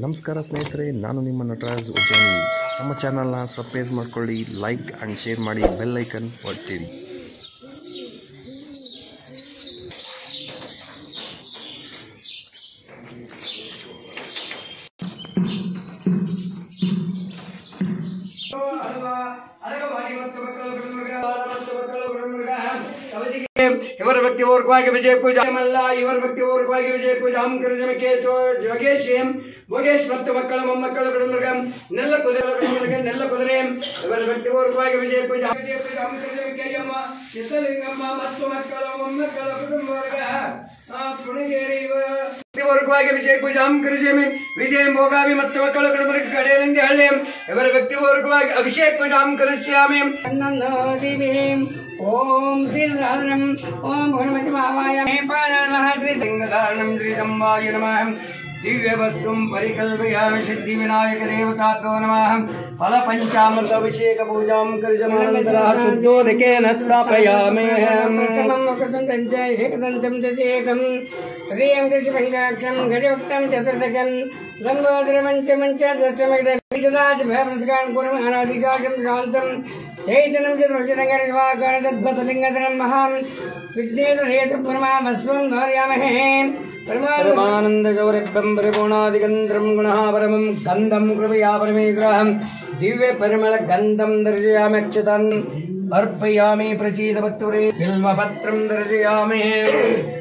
ನಮಸ್ಕಾರ ಸ್ನೇಹಿತರೆ, ನಾನು ನಿಮ್ಮ ನಟರಾಜ್ ಉಜ್ಜಾನಿ. ನಮ್ಮ ಚಾನಲ್ನ ಸಬ್ಸ್ಕ್ರೈಬ್ ಮಾಡ್ಕೊಳ್ಳಿ, ಲೈಕ್ ಆ್ಯಂಡ್ ಶೇರ್ ಮಾಡಿ, ಬೆಲ್ ಐಕನ್ ಒತ್ತಿರಿ. ಇವರ ಭಕ್ತಿಪೂರ್ವಕವಾಗಿ ವಿಜಯ ಪೂಜಾಮಲ್ಲ ಇವರ ಭಕ್ತಿಪೂರ್ವಕವಾಗಿ ವಿಜಯ ಪೂಜಾ ಕೃಜಮಕ್ಕೆ ಜೋಗೇಶ್ ಭೋಗೇಶ್ ಮತ್ತು ಮಕ್ಕಳ ಮೊಮ್ಮಕ್ಕಳ ಕುಟುಂಬ ನೆಲ್ಲ ಕುದುರೆ ನೆಲ್ಲ ಕುದುರೆ ಇವರ ಭಕ್ತಿಪೂರ್ವಕವಾಗಿ ವಿಜಯ ಪೂಜಾ ಕೃಜಮಕ್ಕೆ ಅಮ್ಮ ಸಿದ್ದಲಿಂಗಮ್ಮ ಮತ್ತು ಮಕ್ಕಳ ಮೊಮ್ಮಕ್ಕಳ ಕುಟುಂಬ ಪುಣಗೇರಿ ಭಕ್ತಿಪೂರ್ವಕವಾಗಿ ವಿಜಯ ಪೂಜಾ ಕೃಷಿಮಿ ವಿಜಯ ಭೋಗಾವಿ ಮತ್ತು ಮಕ್ಕಳ ಕುಟುಂಬ ಕಡೆಯಿಂದ ಹಳ್ಳಿ ಇವರ ಭಕ್ತಿಪೂರ್ವಕವಾಗಿ ಅಭಿಷೇಕ ಪೂಜಾ ಕರಿಷ್ಯಾಮಿ. ಓಂ ಶ್ರೀ ರಾಧನಂ ಓಂ ಗಣಪತಿ ಮಾವಾಯ ಶ್ರೀ ಸಿಂಗಧಾರಣಂ ಶ್ರೀ ಸಂವಾಯ ನಮಃ. ದಿವ್ಯ ವಸ್ತುಂ ಪರಿಕಲ್ಪಯಾಮಿ ಸಿದ್ಧಿ ವಿನಾಯಕ ದೇವತಾಭ್ಯೋ ನಮಃ. ಫಲ ಪಂಚಾಮೃತ ಅಭಿಷೇಕ ಪೂಜಾಂ ಕರಿಷ್ಯಾಮಿ. ಶುದ್ಧೋದಕೇನ ಸ್ಥಾಪಯಾಮಿ. ಏಕದಂತಂ ತದೇಕಂ ತದೇಂ ಕೃಷ್ಣಪಂಚಾಕ್ಷಂ ಗಜವಕ್ತಂ ಚತುರ್ದಕಂ ಗಂಗೋದರ ಪಂಚಮಂಚ ಷಷ್ಠಮೈಡಾಚ ಭಯಪ್ರಸಕಾನ್ ಪೂರ್ವಮಾನಾಧಿಕಾಶಂ ಶಾಂತಂ ಚೈತನ್ಯಂ ಚತುರ್ಭುಜಲಿಂಗಧರಂ ಮಹಾಂ ವಿಘ್ನೇಶ್ವರ ಹೇತು ಪರಮಾಭಸ್ವಂ ಧಾರಯಾಮಹೇ. ಪರಮಾನಂದ ಗೌರಭ್ಯಂ ಪರಿಪೂರ್ಣಾದಿಗಂಧಂ ಗುಣಃ ಪರಮಂ ಗಂಧಂ ಕೃಪಯಾ ಪರಮೇಶ್ವರಂ ದಿವ್ಯ ಪರಿಮಳ ಗಂಧಂ ದರ್ಶಯಾಮಿ. ಅಕ್ಷತಾನ್ अर्पयामि प्रचीद भक्तुरे बिल्वपत्रं दर्शयामि.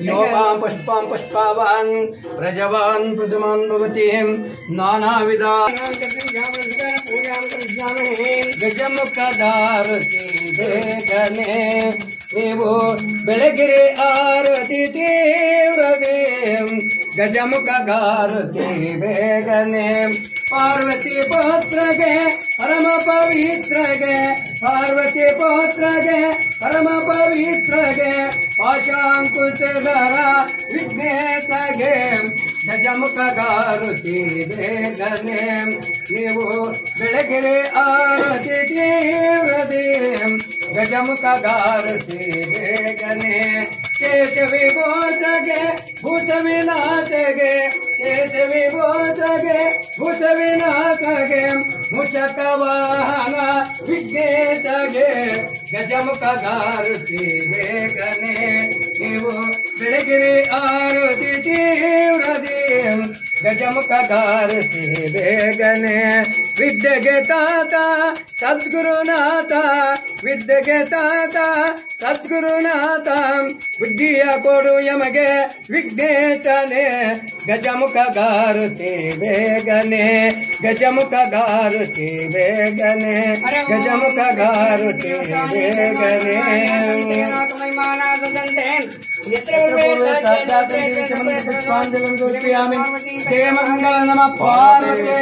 योपां पुष्पां पुष्पावान् प्रजवान् प्रजमान् भवति नानाविधा गजमुखदारति ಬೇಗನೆ ನೀವು ಬೆಳಗಿರೆ ಆರತಿ ತೀವ್ರದೆ ಗಜಮುಖಗಾರತಿ ಬೇಗನೆ. ಪಾರ್ವತಿ ಪುತ್ರಗೆ ಪರಮ ಪವಿತ್ರಗೆ ಪಾರ್ವತಿ ಪುತ್ರಗೆ ಪರಮ ಪವಿತ್ರಗೆ ಪಾಶಾಂಕುಶಧರ ವಿಘ್ನೇಶಗೆ ಗಜಮುಖಗಾರುತಿ ಬೇಗನೆ ನೀವು ಬೆಳಗಿರೆ ಆರತಿ ತೀವ್ರದೆ ಗಜಮುಖಗಾರುತಿ ಬೇಗನೆ. ಶೇಷ ವಿಭೂತಗೆ ಭೂತ ವಿನಾಶಗೆ ಶೇಷ ವಿಭೂತಗೆ ಭೂತ ವಿನಾಶಗೆ ಮುಷಕ ವಾಹನ ವಿಘ್ನೇಶಗೆ ಗಜಮುಖಗಾರುತಿ ಬೇಗನೆ ನೀವು ಬೆಳಗಿರಿ ಆರುತಿ ತೀವ್ರದಿ ಗಜಮುಖಗಾರುತಿ ಬೇಗನೆ. ವಿದ್ಯೆಗೆ ತಾತ ಸದ್ಗುರುನಾಥ ವಿದ್ಯೆಗೆ ತಾತ ಸದ್ಗುರುನಾಥ ಬುದ್ಧಿಯ ಕೊಡು ಯಮಗೆ ವಿಘ್ನೇಶನೆ ಗಜಮುಖಗಾರುತಿ ಬೇಗನೆ ಗಜಮುಖಗಾರುತಿ ಬೇಗನೆ ಗಜಮುಖಗಾರುತಿ ಬೇಗನೆ. ಪುಷ್ಪಾಂಜಲಿ ಮಂಗಳ ನಮ ಪಾರ್ವತಿ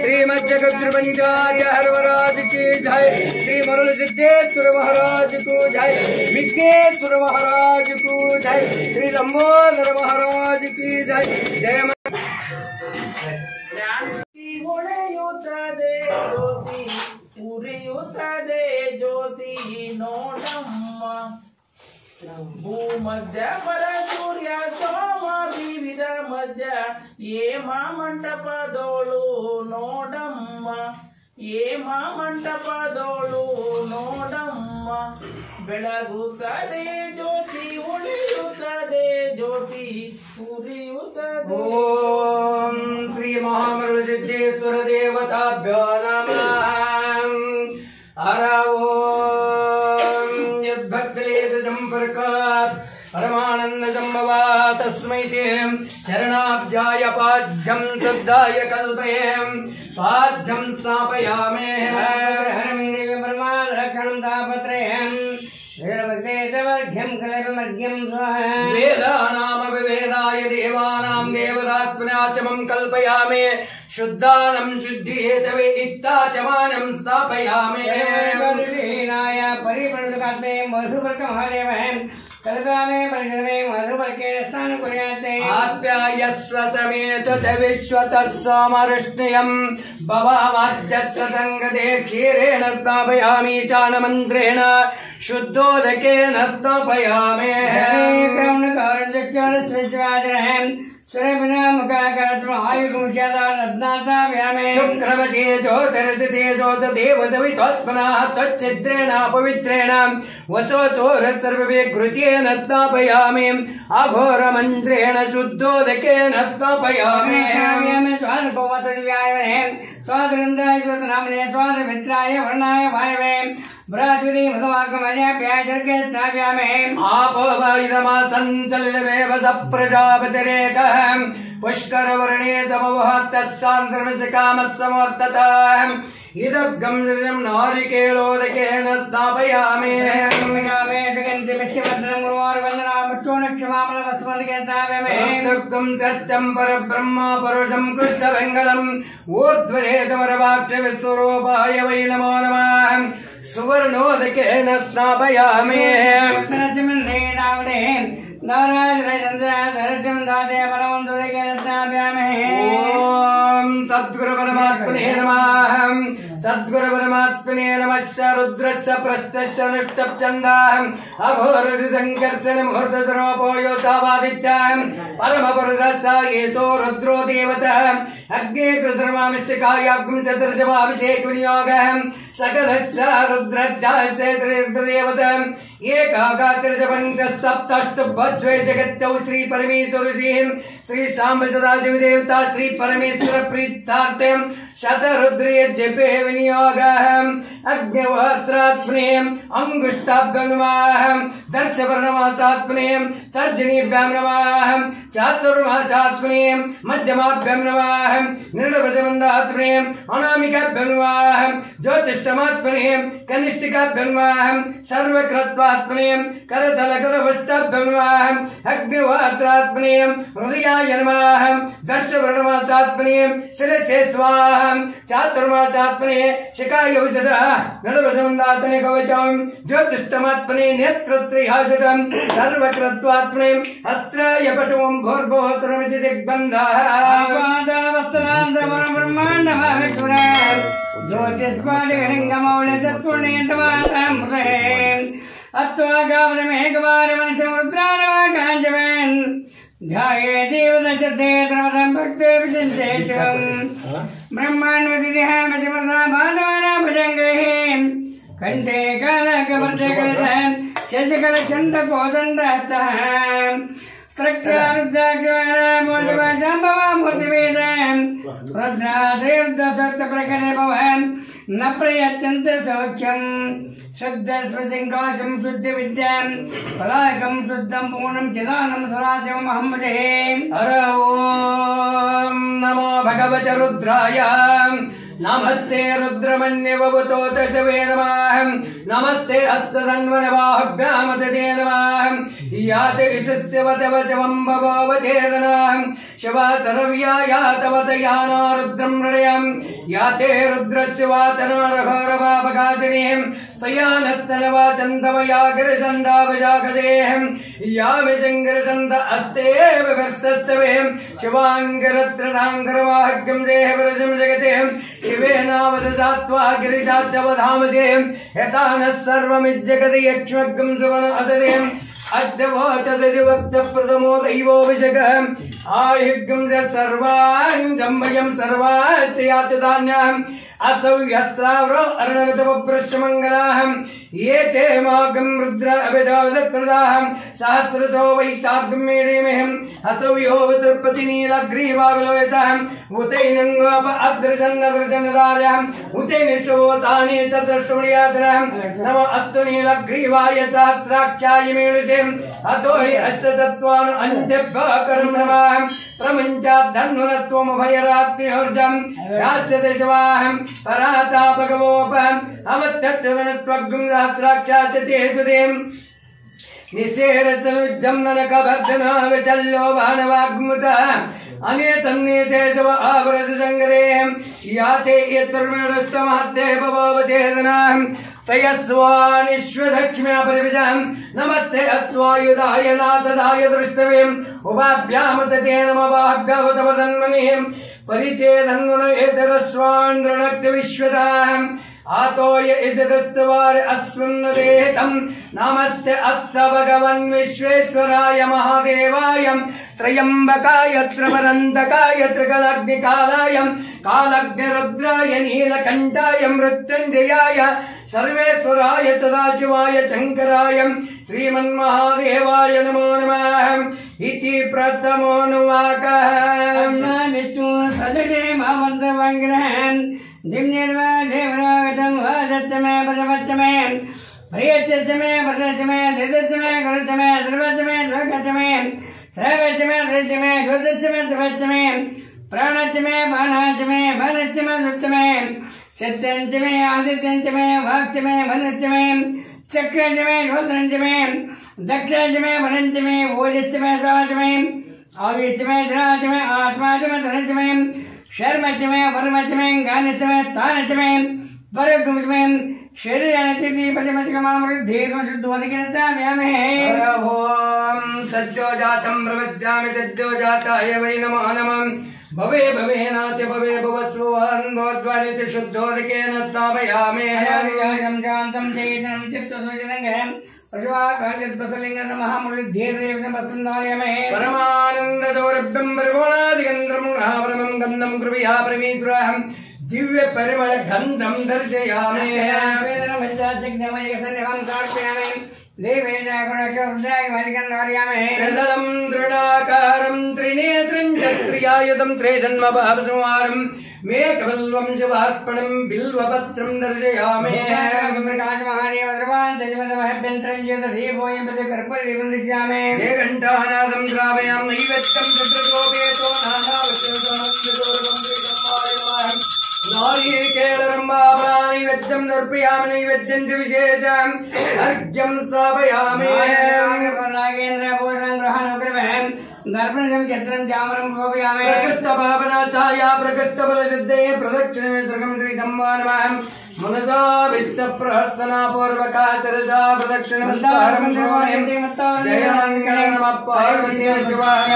श्रीमज्जगद्रपंचार्य हरवराज की जय. श्री मरुल सिद्धेश्वर महाराज को जय. विघ्नेश्वर महाराज को जय. श्री लंबोदर महाराज की जय. जय ಉರಿಯುತ್ತದೆ ಜ್ಯೋತಿ ನೋಡಮ್ಮ. ಭೂಮಧ್ಯ ಪರ ಸೂರ್ಯ ಸೋಮ ವಿವಿಧ ಮಧ್ಯ ಏಮ ಮಂಟಪದೋಳು ನೋಡಮ್ಮ. ಏಮ ಮಂಟಪದೋಳು ನೋಡಮ್ಮ. ಬೆಳಗುತ್ತದೆ ಜ್ಯೋತಿ ಉಳಿಯುತ್ತದೆ ಜ್ಯೋತಿ ಉರಿಯುತ್ತದೆ. ಓಂ ಶ್ರೀ ಮಹಾಮರುಳ ಸಿದ್ದೇಶ್ವರ ದೇವತಾಭ್ಯೋ ನಮಃ. ಹರ ಓಂ ಯದ್ಭಕ್ತಲೇಶ ಸಂಪರ್ಕಾತ್ ಪರಮಾನಂದ ಸಂಭವಾ ತಸ್ಮೈ ತೇ ಚರಣಾಬ್ಜಾಯ ಪಾದ್ಯಂ ಶ್ರದ್ಧಾಯ ಕಲ್ಪಯೇ ಪಾದ್ಯಂ ಸ್ಥಾಪಯಾಮಿ. वेदानामविवेदाय देवानां देवतात्मनाचमं कल्पयामि. शुद्धानं शुद्धिहेतवे इत्ताचमानं स्थापयामि. परिवर्तकात्मे मधुपर्कमहादेवः कल्पयामि. परिषदे मधुपर्के स्थान कुर्याते. आप्यायस्व समेत विश्वतः सोमरश्नियं भवामाद्यत्सङ्गते क्षीरेण स्थापयामि चानमन्त्रेण शुद्धोदकेन स्थापयामि. शुक्रवशे ज्योतिरसिते ज्योतदेव सवित्वत्मनः त्वच्छिद्रेण पवित्रेण वचोचोरसर्वे घृतेन स्थापयामि अघोरमन्त्रेण शुद्धोदकेन स्थापयामि स्वादृन्द्राय स्वतनामने स्वादमित्राय वर्णाय वायवे बृहस्पति मधुवाकमजभ्याय सर्गे स्थापयामि आपो वैदमासंसलिलमेव सप्रजापतिरेकः पुष्करवर्णे समवहत् तत्सान्द्रणसिकामत्समवर्ततः इदग्गं निर्जं नारिकेलोदकेन स्थापयामि सत्यं परब्रह्म परुषं कृष्णवेङ्गलम् ऊर्ध्वरेतमरवाक्ष विश्वरूपाय वै नमो नमः सुवर्णोदकेन स्थापयामि ओम सद्गुरु परमात्मने नमः सद्गुरु परमात्मने नमः रुद्रस्य प्रस्थस्य निष्ठप्छन्दः अघोरसि संकर्षण मुहूर्तधरोपो योतावादित्यः परमपुरुषस्य येषो रुद्रो देवतः अग्ने कृतर्मामिष्टिकायाग्निं चतुर्शवाभिषेकविनियोगः सकलस्य रुद्रस्य त्रिदेवतः एकागात्रशपञ्च सप्तष्टुभद्वे जगत्यौ श्री परमेश्वरजी श्री सांब सदाशिव देवता श्री परमेश्वर प्रीत्यार्थे शतरुद्रे जपे विनियोगः अग्निहोत्रात्मने अंगुष्टाभ्यां नमः दर्शवर्णमासात्मने तर्जनीभ्यां नमः चातुर्मासात्मने मध्यमाभ्यां नमः निर्णवसमन्दात्मने अनामिकाभ्यां नमः ज्योतिष्ठमात्मने कनिष्ठिकाभ्यां नमः सर्वकृत्वात्मने करतलकरवष्टाभ्यां नमः अग्निहोत्रात्मने हृदयाय नमः दर्शवर्णमासात्मने शिरसे स्वाहा चातुर्मासात्मने शिखायौषधः नडवसमन्दात्मने कवचम् ज्योतिष्ठमात्मने नेत्रत्रयाषधम् सर्वकृत्वात्मने अस्त्राय पटुवं भोर्भोत्रमिति दिग्बन्धः ध्याये देवदशते त्रमदं भक्ते विचिन्तेषं ब्रह्माण्डवतिदेहमसिमसाभासमाना भुजङ्गैः कण्ठे कालकवर्जकलधं शशिकलचण्डकोदण्डहस्तः त्रक्रारुद्राक्षाम्भवामूर्तिवेदं रुद्राश्रीरुद्रसत्प्रकटभवन् न प्रयच्छन्ति सौख्यं शुद्धस्वसिंकाशं शुद्धविद्यां पलायकं शुद्धं पूर्णं चिदानं सदाशिवमहं भजे हर ओं नमो भगवते रुद्राय नमस्ते रुद्रमन्यवभूतोतशवे नमः नमस्ते हस्तधन्वनबाहुभ्यां ते नमः याते विशस्यवतवशवं भवोवचेदनः शिवातरव्या यातवतयानो रुद्रं हृदयं याते रुद्रस्य वातनारघोरवापघातिनीं तयानत्तनवाचन्दमया गिरिचन्दावजागदेहं या विजङ्गिरिचन्द अस्ते विभर्सस्तवे शिवाङ्गरत्रदाङ्गरवाहग्यं देहवरजं जगते शिवेनावदत्वा गिरिशाच्चवधामसे यथा नः सर्वमिज्जगति यक्ष्मग्गं सुवन असदेम् अद्यवोचदिवक्तप्रथमो दैवोऽभिषेकः आयुग्गं च सर्वान् जम्बयं सर्वाच्च यातु धान्यम् असौ यस्त्रावरो अर्णवितवप्रश्चमङ्गलाः ये चे मागं रुद्र अभिदावदत्प्रदाः सहस्रशो वैशाखमेणिमेहम् असौ यो वितर्पतिनीलग्रीवाविलोयतः उतैनङ्गोप अदृशन्नदृशन्नदार्यः उतैनिशोतानि तद्रष्टुमणियातनः नम अस्तु नीलग्रीवाय सहस्राक्षाय मेणुषे अतो हि हस्ततत्त्वान् अन्यभ्यः कर्म नमः प्रमञ्चाद्धन्वनत्वमभयरात्रिहोर्जम् यास्यते शिवाहम् परातापगवोपम् अवत्यत्तदनस्त्वग्गुं सहस्राक्षाचते सुदेम् निःसेरसनुज्जं ननकभर्जनो विचल्यो भानवाग्मुतः अनेतन्नेते शव आवरससङ्गदेहम् याते यत्तर्मेणस्तमहत्ते भवोवचेदनः तयस्वानिश्वदक्ष्म्या परिविजम् नमस्ते अस्वायुधाय नाथदाय दृष्टवेम् उभाभ्यामतते नमवाभ्यावतवदन्मनिम् परिचेदन्वनो एतरस्वान् दृणक्ति विश्वताम् आतोय इजदस्तवार अस्मन्नदेहतं नमस्ते अस्त भगवन् विश्वेश्वराय महादेवाय त्रयंबकाय त्रिपुरंदकाय त्रिकलाग्निकालाय कालग्निरुद्राय नीलकंठाय मृत्युंजयाय सर्वेश्वराय सदाशिवाय शंकराय श्रीमन्महादेवाय नमो नमः इति प्रथमोऽनुवाकः विष्णु सजटे मामन्तवङ्ग्रहन् दिव्यर्वादेवरागतं वादच्चमे पदवच्चमे प्रियच्चमे पदच्चमे धिदच्चमे गुरुच्चमे सर्वच्चमे ध्वगच्चमे सर्वच्चमे धृच्चमे गुरुच्चमे सर्वच्चमे प्राणच्चमे बाणाच्चमे बाणच्चमे दुच्चमे सत्यञ्चमे आदित्यञ्चमे वाक्चमे मनुच्चमे चक्रञ्चमे श्रोत्रञ्चमे दक्षञ्चमे वरञ्चमे ओजच्चमे स्वाचमे आविच्चमे धराचमे आत्माचमे धनच्चमे शर्मच्चमे वर्मच्चमे गानच्चमे तानच्चमे परगुमच्चमे शरीरनचिति पचमचकमामृद्धेकं शुद्धोदकेनचाम्यामहे ओम सद्यो जातं प्रवज्जामि सद्यो जाताय वै नमो नमः भवे भवेनाति भवे भवस्वन् भवद्वानिति शुद्धोदकेन स्थापयामि हरिं शान्तं चैतन्यं चित्तसुचितं पशुवाकाशस्पशलिङ्गं महामृद्धेर्देवसंवत्सन्धारयामहे परमानन्दसौरभ्यं परिपूर्णादिगन्धं महापरमं गन्धं कृपया प्रवीतुराहं दिव्य परिमळ गन्धं दर्शयामि प्रदलं दृढाकारं त्रिनेत्रं च त्रियायुधं त्रिजन्मभावसंहारं मेघवल्वं शिवार्पणं बिल्वपत्रं दर्शयामि घण्टानादं श्रावयामि नैवेद्यं चतुर्लोकेतो नैवेद्यं नर्पयामि नैवेद्यं विशेषम् अर्घ्यं स्थापयामि प्रकृष्टभावना छाया प्रकृष्टबलसिद्धे प्रदक्षिणे सर्गं श्रीसम्मानमहं मनसा वित्तप्रहस्तना पूर्वका तरसा प्रदक्षिणमस्कारं करोमि जय मङ्गल नमः पार्वती शिवाय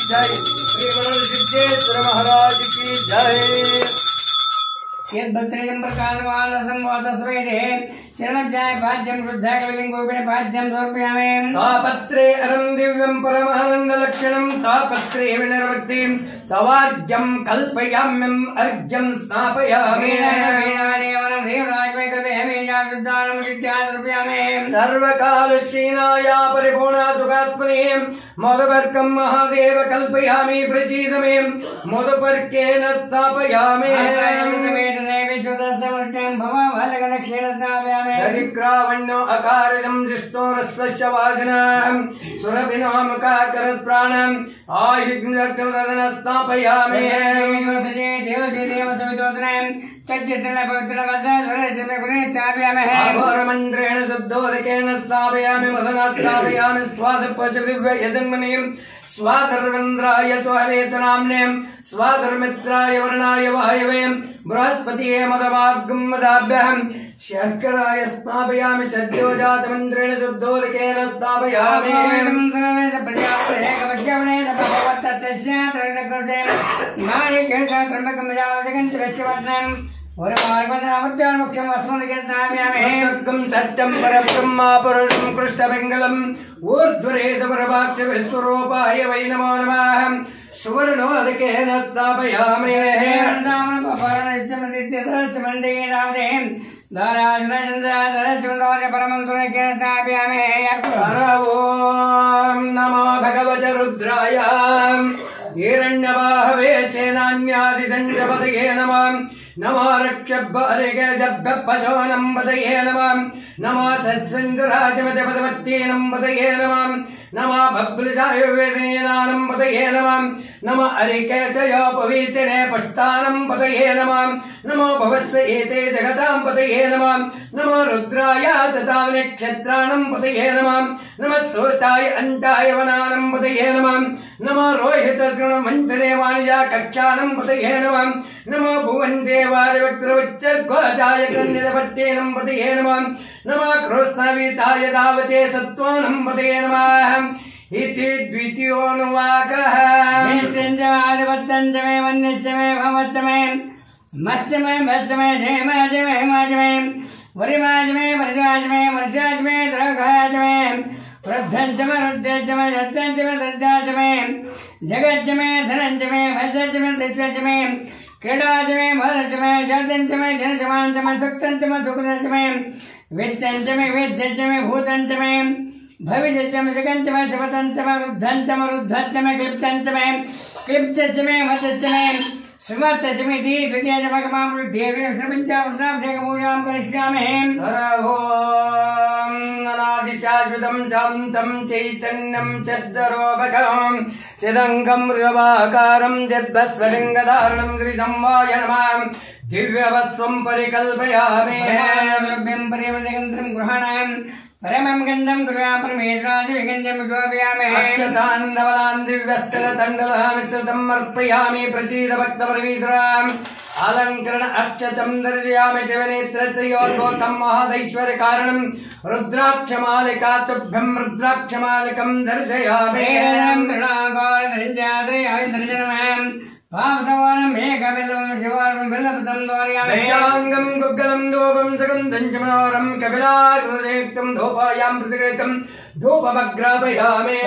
जय श्री सिद्धेश्वर महाराज की जय यद्भद्रेजं प्रकाशवालसंवादस्वेदे शरणज्ञाय पाद्यं शुद्धाकलिं गोपिणे पाद्यं समर्पयामि तापत्रे अरं दिव्यं परमानन्दलक्षणं तापत्रे विनिर्वक्तिं तवार्घ्यं कल्पयाम्यम् अर्घ्यं स्नापयामि सर्वकालश्रीनाया परिपूर्णा सुखात्मने मोदपर्कं महादेव कल्पयामि प्रसीद मे मोदपर्केन स्थापयामि दरिक्रावण्यो अकारिणं जिष्णोरस्वस्य वाजनम् सुरभिनो मुखाकरत् प्राणम् आयुग्नदन स्थापयामि अघोरमन्त्रेण शुद्धोदकेन स्थापयामि मदना स्थापयामि स्वादपशदिव्ययजन्मनीम् स्वाधर्वेन्द्राय स्वावेतनाम्ने स्वाधर्मित्राय वर्णाय वायवे बृहस्पतिये मदमार्गं मदाभ्यहम् शर्कराय स्थापयामि सद्यो जातमन्त्रेण शुद्धोदकेन स्थापयामि सत्यं परब्रह्मा पुरुषं कृष्णपिङ्गलम् ऊर्ध्वरेतपरभाक्षविश्वरूपाय वै नमो नमः सुवर्णोदकेन स्थापयामि ओम नमो भगवते रुद्राय हिरण्यबाहवे सेनान्यादिसञ्जपतये नमः नमो रक्षभ्यपशोनं पतये नमः नमो सत्सन्दराजमतपदमत्ये पतये नमः नमः बब्लजाय वेदनेनानं पतये नमः नमः अरिकेतयोपवीतिने पष्टानं पतये नमः नमो भवस्य एते जगतां पतये नमः नमो रुद्राय तथा नक्षत्राणं पतये नमः नमः सोताय अन्ताय वनानं पतये नमः नमो रोहितसृणमन्थने वाणिजा कक्षानं पतये नमः नमो भुवन्देवाय वक्त्रवच्चर्घोषाय क्रन्दितपत्येनं पतये नमः नमः कृष्णवीताय दावते सत्त्वानं पतये नमः इति द्वितीयोऽनुवाकः ज्येष्ठञ्च आदिवत्तञ्च मे वन्यश्च मे भवच्च मे मच्च मे भच्च मे क्षेमाच मे हेमाच मे वरिमाच मे वर्षाच मे वर्षाच मे द्रघाच मे वृद्धञ्च मे वृद्धञ्च मे शक्तञ्च मे श्रद्धाच मे जगच्च मे धनञ्च मे भस्यच मे दृश्यच मे क्रीडाच मे भरच मे जातञ्च मे जनसमाञ्च मे सुक्तञ्च मे दुःखञ्च मे वित्तञ्च मे वेद्यञ्च मे भूतञ्च मे भविष्यच्च मे जगञ्च मे शपथञ्च मे रुद्धञ्च मे रुद्धञ्च मे क्लिप्तञ्च मे क्लिप्तञ्च मे मतच्च मे सुमतच्च मे दी द्वितीयच भगवान् देवी सर्वञ्चाभिषेकपूजां करिष्यामि अनादिशाश्वतं शान्तं चैतन्यं चद्दरोपकं चिदङ्गं मृगवाकारं यद्भस्वलिङ्गधारणं द्विसंवाय नमः दिव्यवस्वं परिकल्पयामि द्रव्यं परिवर्तयन्त्रं गृहाणां परमं गन्धं गुरुवां परमेश्वरादिविगन्धं विश्वापयामि अक्षतान् नवलान् दिव्यस्तरतण्डलमित्र समर्पयामि प्रसीद भक्तपरमेश्वराम् अलङ्करण अक्षतं दर्शयामि शिवनेत्रत्रयोद्भूतं महादैश्वर्यकारणं रुद्राक्षमालिका तुभ्यं रुद्राक्षमालिकं दर्शयामि दशाङ्गं गुग्गलं धूपं सुगन्धं च मनोहरं कपिलाकृतियुक्तं धूपायां प्रतिगृहीतं धूपमग्रापयामि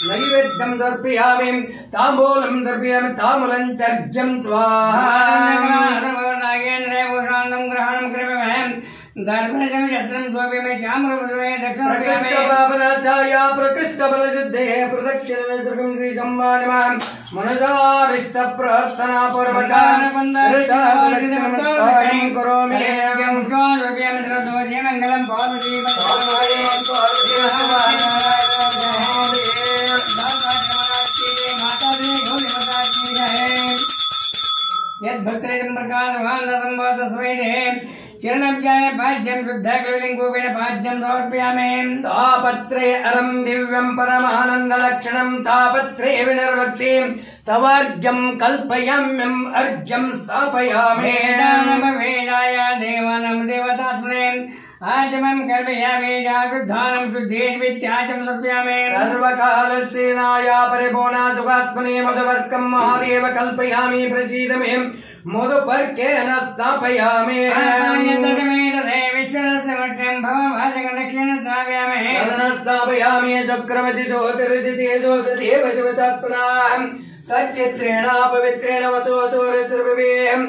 नैवेद्यं दर्पयामि ताम्बूलं दर्पयामि ताम्बूलं तर्ज्यं स्वाहा नागेन्द्रभूषान्तं ग्रहणं कृपयामि दर्पणशं छत्रं स्वप्यमे चाम्रपुष्पे प्रकृष्टपावनाचार्या प्रकृष्टबलसिद्धे प्रदक्षिणे दुर्गं श्रीसम्मानमां मनसाविष्टप्रहर्तना पूर्वकान् करोमि मङ्गलं पार्वती यद्भक्तैकं प्रकाशवान्नसंवादस्वैने चरणब्जाय पाद्यं शुद्धकलिङ्गोपेन पाद्यं समर्पयामि तापत्रे अरं दिव्यं परमानन्दलक्षणं तापत्रे विनिर्वक्तिं तवार्घ्यं कल्पयाम्यम् अर्घ्यं स्थापयामि वेदाय देवानां देवतात्मने आचमं कल्पयामि शुद्धानं शुद्धेद्वित्याचं समर्पयामि सर्वकालसेनाया परिपूर्णा सुखात्मने मधुवर्कं महादेव कल्पयामि प्रसीद मे मधुपर्केण स्थापयामि स्थापयामि शुक्रमसि ज्योतिर्जितेजोदेव शिवतात्मना तच्चित्रेण पवित्रेण वचोचोरितृभिः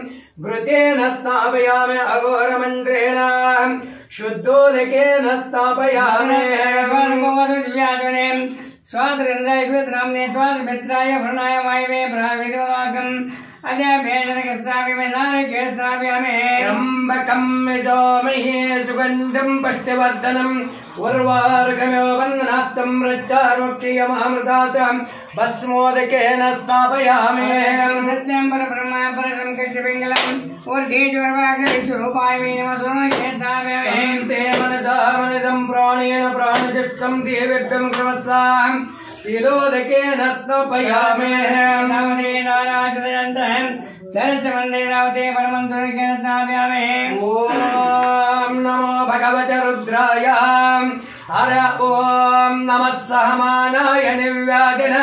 घृतेन स्थापयामि अघोरमन्त्रेण शुद्धोदकेन स्थापयामि स्वाद्रेन्द्राय श्वेतराम्ने स्वादमित्राय वर्णाय वायवे प्राविदवाकम् अद्याभ्येषणकर्तापि मे नारकेर्तापयामि त्र्यम्बकं यजामहे सुगन्धं पुष्टिवर्धनम् उर्वारुकमिव वन्दनात्तं मृत्युर्मुक्षीयमामृतात् भस्मोदकेन स्थापयामि सत्यं परब्रह्म परशं कश्यपिङ्गलम् ऊर्ध्वेश्वरवाक्षविश्वरूपाय मे नमः सुरमकेर्तापयामि ते मनसा मनिदं प्राणेन प्राणचित्तं देवेभ्यं कृमत्साम् तिलोदकेन स्थापयामि चरचमण्डे परमन्त्रेण स्थापयामि ॐ नमो भगवते रुद्राय हर ॐ नमः सहमानाय निर्व्याधिन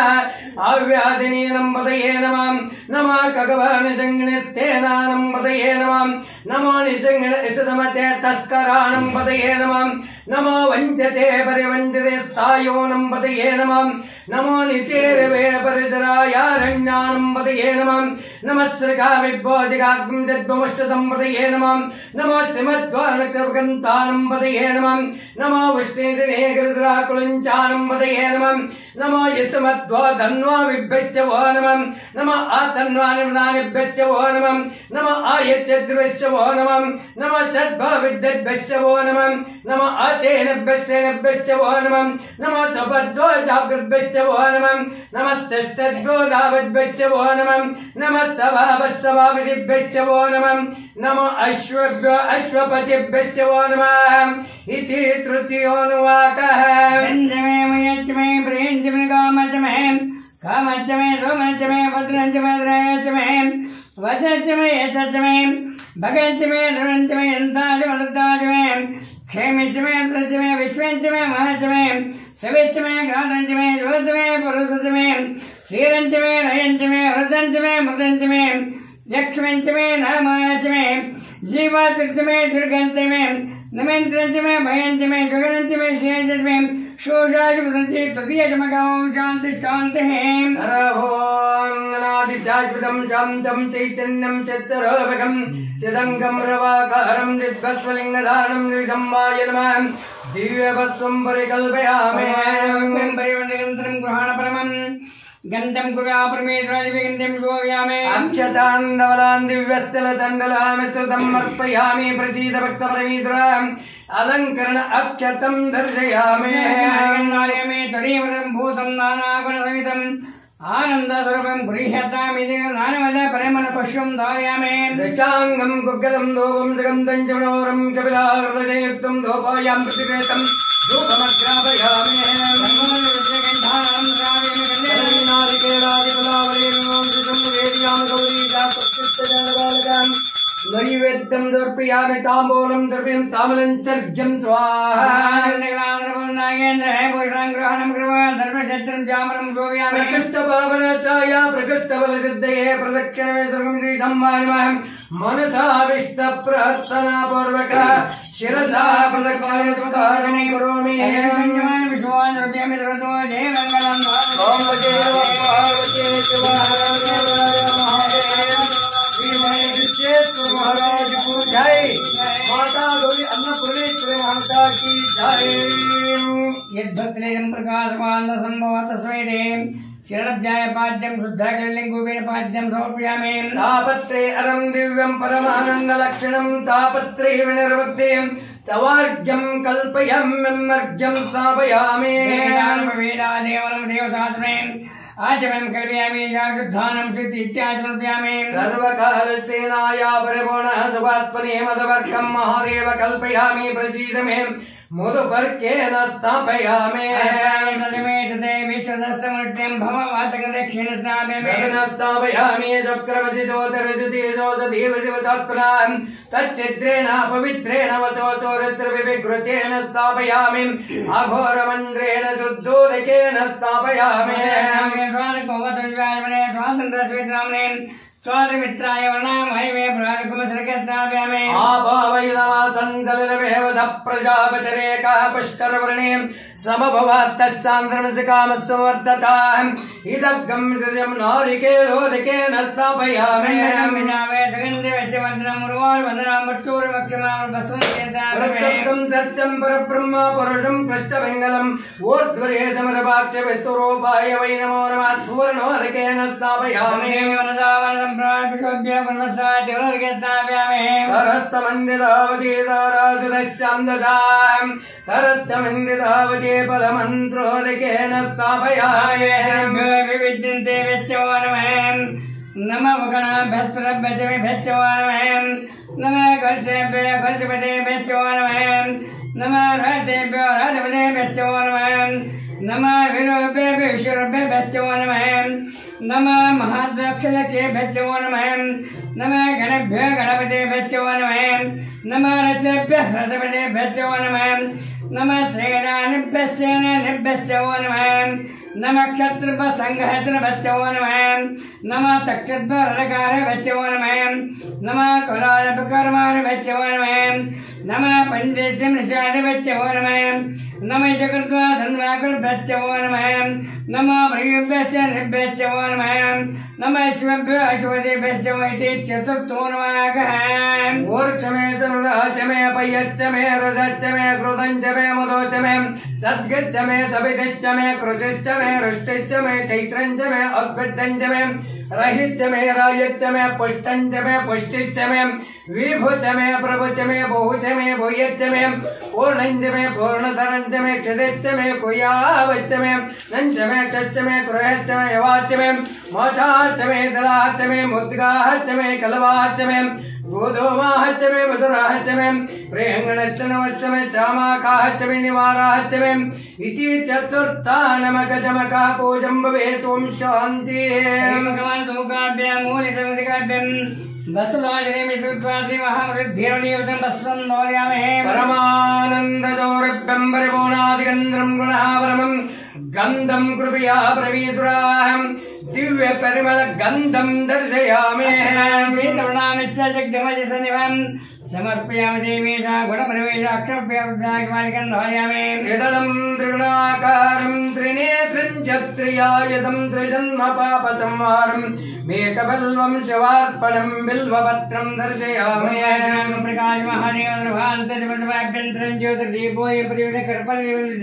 अव्याधिनीनं पतये नमः नमः खगवानिसंज्ञस्तेनानं पतये नमः नमो निसंज्ञिसदमते तस्कराणं पतये नमः नमो वञ्चते परिवञ्चते स्थायोनं पतये नमः नमो निचेरवे परिचरायारण्यानं पतये नमः नमः श्रीकाविभोजिकाग्ं जद्भमुष्टतं पतये नमः नमो श्रीमद्वानकर्गन्तानं पतये नमः नमो विष्णुसिनेकृद्राकुलञ्चानं पतये नमः नमो यस्मद्वाधन्वा विभ्यच्च वो नमः नमो आतन्वानिभ्यच्च वो नमः नमो आयत्यद्रश्च वो नमः नमो सद्भाविद्यद्भ्यश्च वो नमः नमो आचेनभ्यश्च वो नमः नमो सपद्वाजागृभ्यश्च वो नमः नमस्तस्तद्गोदावद्भ्यश्च वो नमः नमः सभावत्सभाविदिभ्यश्च वो नमः नमो अश्वभ्यो अश्वपतिभ्यश्च वो नमः इति तृतीयोऽनुवाकः संजमे मयच्च मे प्रियञ्च मे कामच मे कामच्च मे सोमच्च मे भद्रञ्च मे द्रयच्च मे वचच्च मे यच्च मे भगच्च मे ध्रुवञ्च मे यन्ताच मरुताच मे क्षेमिच्च मे द्रश्च मे विश्वञ्च मे महच्च मे सविच्च मे घ्रातञ्च मे जुवच्च मे पुरुषच्च मे क्षीरञ्च मे रयञ्च मे हृदञ्च मे मृतञ्च मे यक्ष्मञ्च मे नामायच मे जीवातिर्च मे दीर्घञ्च मे नमेन्द्रञ्च मे भयञ्च मे सुगरञ्च मे शेषञ्च मे शोषाच मृतञ्च तृतीयचमगां शान्ति शान्तिः अनादिशाश्वतं शान्तं चैतन्यं चतुरोपकं चिदङ्गं रवाकारं निद्भस्वलिङ्गधारणं निर्धम्माय नमः दिव्यवत्वं परिकल्पयामि परिवर्तयन्त्रं गृहाणपरमम् गन्धं कुर्या परमेश्वरादिगन्धं गोव्यामे अक्षतान्दवलान् दिव्यस्थलदण्डलामित्रदम् अर्पयामि प्रसीद भक्तपरमेश्वरम् अलङ्करण अक्षतं दर्शयामि नार्यमे तरीवरं भूतं नानागुणसहितम् आनन्दस्वरूपं गृह्यतामिति नानमद परिमलपुष्पं धारयामि दशाङ्गं गुग्गलं धूपं सुगन्धं च मनोहरं कपिलाकृतयुक्तं धूपायां प्रतिपेतं धूपमग्रापयामि नैवेद्यं दर्पयामि ताम्बूलं द्रव्यं तामलन्तर्घ्यं स्वाहा प्रकृष्टपावनसाया प्रकृष्टबलसिद्धये प्रदक्षिणे सर्वं श्रीसम्मानमहं मनसाविष्टप्रार्थनापूर्वक शिरसा प्रदक्षिणं करोमि महाराज को जय माता गौरी अन्नपूर्णेश्वरी माता की जय यद्भक्तिलेयं प्रकाशमानंद संभवत तस्मै शरणब्जाय पाद्यं शुद्धकलिङ्गोपेन पाद्यं समर्पयामि तापत्रे अरं दिव्यं परमानन्दलक्षणं तापत्रे विनिर्वक्तिं तवार्घ्यं कल्पयाम्यर्घ्यं स्थापयामि वेदादेवनं देवतात्मे आचमनं कल्पयामि शुद्धानं शुद्धि इत्याचमर्पयामि सर्वकालसेनाया परिपूर्णः सुभात्मने मदवर्गं महादेव कल्पयामि प्रसीद मे मुदुपर्केन स्थापयामि स्थापयामि चक्रवति ज्योतिर्देवतात्मनां तच्चिद्रेण पवित्रेण वचोचोरित्रविघृतेन स्थापयामि अघोरमन्त्रेण शुद्धोदकेन स्थापयामि स्वामित्राय वर्णामहे प्राणकुमसर्गताव्यामे आभावैलमासंसलिलमेव स प्रजापतिरेकः पुष्करवर्णे समभवात्तस्सान्द्रमसकामस्समवर्तताम् इदग्गं सृजं नारिकेलोदकेन स्थापयामि प्रत्यक्षं सत्यं परब्रह्म पुरुषं पृष्ठपिङ्गलम् ऊर्ध्वरेतमरपाक्षविस्तुरूपाय वै नमो नमः सुवर्णोदकेन स्थापयामि करस्तमन्दिरावती तारासुदश्चान्दसाम् करस्तमन्दिरावती पदमन्त्रोदकेन स्थापयामि विविद्यन्ते व्यच्यवानमहं नमः गणाभ्यस्त्रभ्यचमे भ्यच्यवानमहं नमः कर्षेभ्य कर्षपते भ्यच्यवानमहं नमः राजेभ्यो राजपते भ्यच्यवानमहं नमः विरूपे विश्वरूपे भ्यच्यवानमहं नमः महादक्षलके भ्यच्यवानमहं नमः गणभ्यो गणपते भ्यच्यवानमहं नमः रचेभ्यः रथपते भ्यच्यवानमहं नमः श्रेणानिभ्यश्च निभ्यश्चवानमहं नमः क्षत्रपसंघहत्रभ्यच्यवानमहं नमः तक्षद्भरकारभ्यच्यवानमहं नमः कुलारपकर्मारभ्यच्यवानमहं नमः पञ्चेश्वरनिषादिभ्यच्यवानमहं नमः शकर्त्वा धन्वाकुर्भ्यच्यवानमहं नमः भृगुभ्यश्च निभ्यच्यवानमहं नमः शिवभ्यो अश्वतेभ्यश्च वैते चतुर्थो नमः ऊर्चमे समृदहचमे पयच्चमे रसच्चमे कृतञ्चमे मदोचमे सद्गच्चमे सविदच्चमे कृषिश्चमे रुष्टिश्चमे चैत्रञ्चमे अद्भुतञ्चमे रहिच्चमे रायच्चमे पुष्टञ्चमे पुष्टिश्चमे विभुचमे प्रभुचमे बहुचमे भूयच्चमे पूर्णञ्चमे पूर्णतरञ्चमे क्षितिश्चमे कुयावच्चमे नञ्चमे षश्चमे कृहच्चमे यवाच्चमे मोषाच्चमे दलाच्चमे मुद्गाच्चमे कलवाच्चमे गोधूमाहच्च मे मधुराहच्च मे प्रेङ्गणच्च नमश्च मे चामाकाहच्च मे निवाराहच्च मे इति चतुर्थानमकजमका पूजं भवेत् त्वं शान्तिः भगवान् तुमुखाभ्यां मूलिसंसिकाभ्यां वस्तुराजने विश्वत्वासि महावृद्धिरनियुतं वस्त्रं नोर्यामहे परमानन्दजोरभ्यं परिपूर्णादिगन्धं गुणापरमं गन्धं कृपया प्रवीतुराहं दिव्य परिमल गन्धं दर्शयामि श्रीकरुणामिश्च शक्तिमतिसन्निभं समर्पयामि देवीशा गुणप्रवेशाक्षभ्यरुद्राक्षमालिकं धारयामि यदलं त्रिगुणाकारं त्रिनेत्रं च त्रियायुधं त्रिजन्म पापसंहारं मेकबल्वं शिवार्पणं बिल्वपत्रं दर्शयामि प्रकाश महादेव निर्भान्तभ्यन्तरं ज्योतिर्दीपो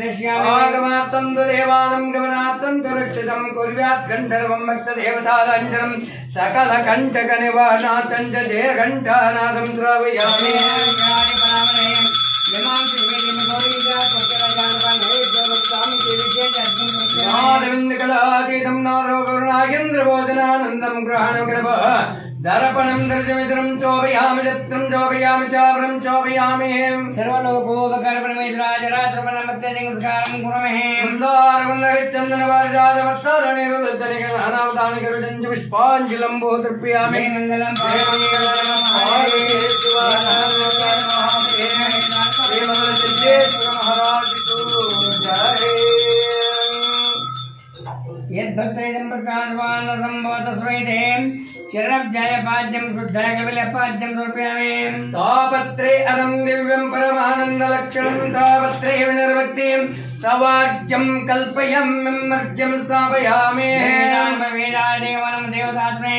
दर्शयामि आगमात्तं तु देवानं गमनात्तं तु रक्षितं कुर्यात् गन्धर्वं भक्तदेवतालञ्जनं सकलकण्टकनिवारणार्थं च जयघण्टानादं श्रावयामि महादेवेन्द्रकलातीतं नादोगरुणागेन्द्रभोजनानन्दं ग्रहणं कृप दर्पणं दर्शमित्रं चोपयामि चत्रं चोपयामि चावरं चोपयामि सर्वलोकोपकर्पणमेश्वराजरात्रपणमत्यधिकं कुर्महे मन्दारमन्दरिचन्दनवारजातवत्सरणिरुद्धनिकनानावतानि पुष्पाञ्जलिं भूतर्पयामि मङ्गलं यद्भक्तैदं प्रकाशवान् सम्भवतस्वैते शरणब्जाय पाद्यं शुद्धाय कपिलपाद्यं समर्पयामि तापत्रे अरं दिव्यं परमानन्दलक्षणं तापत्रे विनिर्भक्तिं तवार्घ्यं कल्पयाम्यर्घ्यं स्थापयामि वेदादेवानं देवतात्मे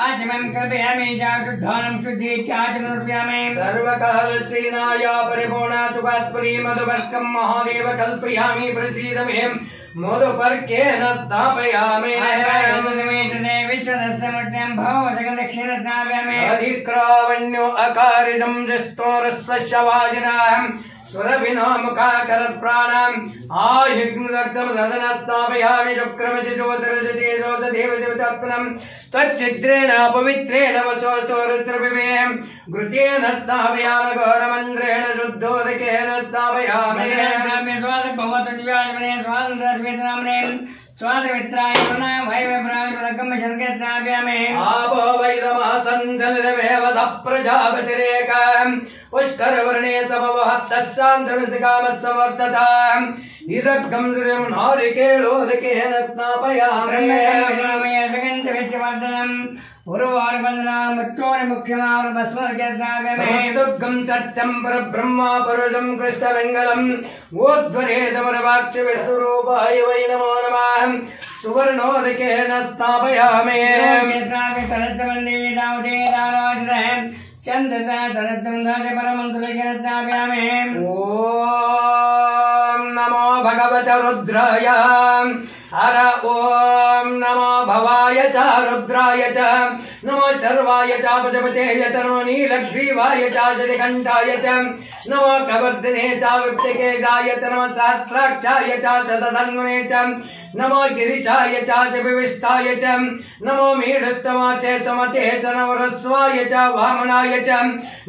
आचमं कल्पयामि शुद्धानं शुद्धीत्याचमं समर्पयामि सर्वकालसेनाया परिपूर्णा तुकात्परी मधुपर्कं महादेव कल्पयामि प्रसीद मे मधुपर्केन स्थापयामि अधिक्रावण्यो अकारिदं दृष्टोरस्वशवाजिनां स्वरविनो मुखाकरत् प्राणाम् आयुग्मदग्धं ददनस्तापयामि शुक्रमचि ज्योतिरजते ज्योतिदेवदेवतात्मनं तच्चिद्रेण पवित्रेण वचोचोरत्रपिबें घृतेन स्थापयामि घोरमन्त्रेण शुद्धोदकेन स्थापयामि स्वादमित्राय आपो वैदमातञ्जलमेव स प्रजापतिरेकम् पुष्करवर्णे समवहत्तस्सान्द्रमसिकामत्समर्थताम् इदग्गं द्रियं नारिकेलोदकेन स्थापयामि मुख्यमावृतस्मर्गं सत्यं परब्रह्मा पुरुषं कृष्णमङ्गलं गोध्वरेतमरवाक्षविस्वरूपाय वै नमो नमः सुवर्णोदकेन स्थापयामि ॐ नमो भगवते रुद्राय हर ॐ नमो भवाय च रुद्राय च नमो सर्वाय च पशुपते च नमो नीलग्रीवाय च जतिकण्ठाय च नमो कवर्धने च विप्तकेशाय च नमो सहस्राक्षाय च शतधन्वने च नमो गिरिशाय च विविष्टाय च नमो मीढोत्तमाय च मते च नमो रस्वाय च वामनाय च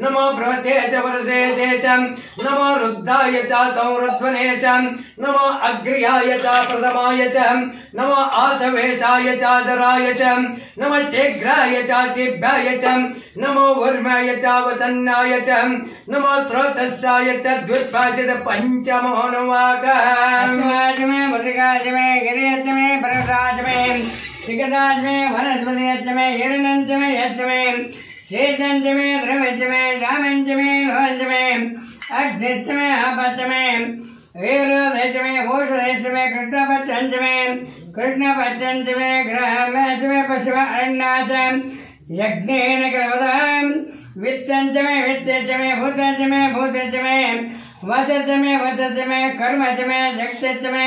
नमो बृहते च वरसेते च नमो रुद्राय च संरुध्वने च नमो अग्र्याय च प्रथमाय च नमो आसवेशाय च दराय च नमो शीघ्राय च शीभ्याय च नमो वर्माय च वसन्नाय च नमो स्रोतस्याय च द्वित्वाय च पंचमो नवाकः गिरियच्चमे परराजमे शिखदाजमे वनस्पतियच्चमे हिरणञ्चमे यच्चमे शेषञ्चमे द्रवच्चमे श्यामञ्चमे लोहञ्चमे अग्निच्चमे अपच्चमे वीरोदयच्चमे भूषदयच्चमे कृष्णपच्चञ्चमे ग्रहमेशमे पशुव अरण्याच यज्ञेन कृतम् वित्तञ्चमे वित्तच्चमे भूतञ्चमे भूतच्चमे वचच्चमे वचच्चमे कर्मच्चमे शक्तिच्चमे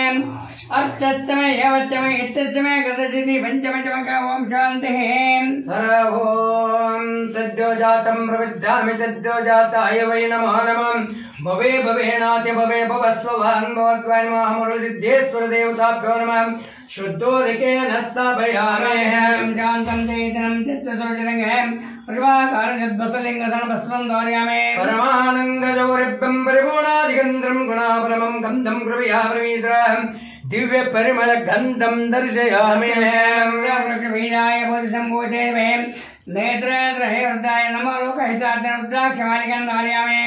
अर्थच्चमे यवच्चमे इत्यच्चमे गतसिद्धि पंचमचमक ओम शान्तिः हर ओम सद्यो जातं प्रविद्यामि सद्यो जाताय वै नमः नमः भवे भवेनाति भवे भवस्वभान् भवद्वान् महामरुसिद्धेश्वर देवताभ्यो नमः शुद्धोदकेन स्थापयामि शान्तं चैतन्यं चित्तसुरजनगं परमानन्दजौरिभ्यं परिपूर्णादिगन्धं गुणापरमं गन्धं कृपया प्रवीत्रं दिव्य परिमल गन्धं दर्शयामि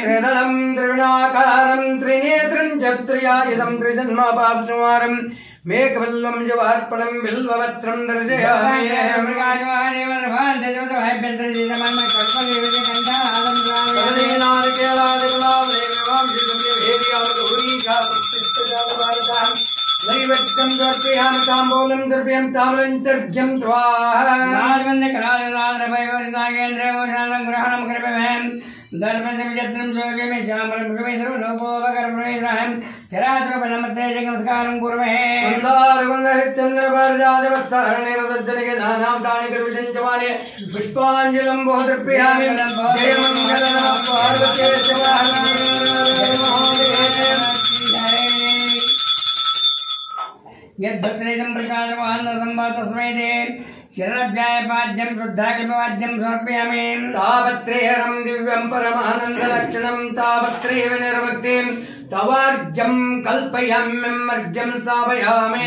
त्रिदलं त्रिगुणाकारं त्रिनेत्रं च त्रियायुधं त्रिजन्मपापसंहारं मेघवल्लभं जवार्पणं बिल्वपत्रं दर्शयामि नैवेद्यं दर्पयामि ताम्बूलं दर्पयामि ताम्बूलन्तर्घ्यं स्वाहा पुष्पाञ्जलिं बहुदर्पयामि यद्भद्रेशं प्रकाशवान् संवातस्मै ते शरणब्जाय पाद्यं शुद्धाकल्पवाद्यं समर्पयामि तावत्रेयं दिव्यं परमानन्दलक्षणं तावत्रेव निर्वक्तिं तवार्घ्यं कल्पयाम्यमर्घ्यं स्थापयामि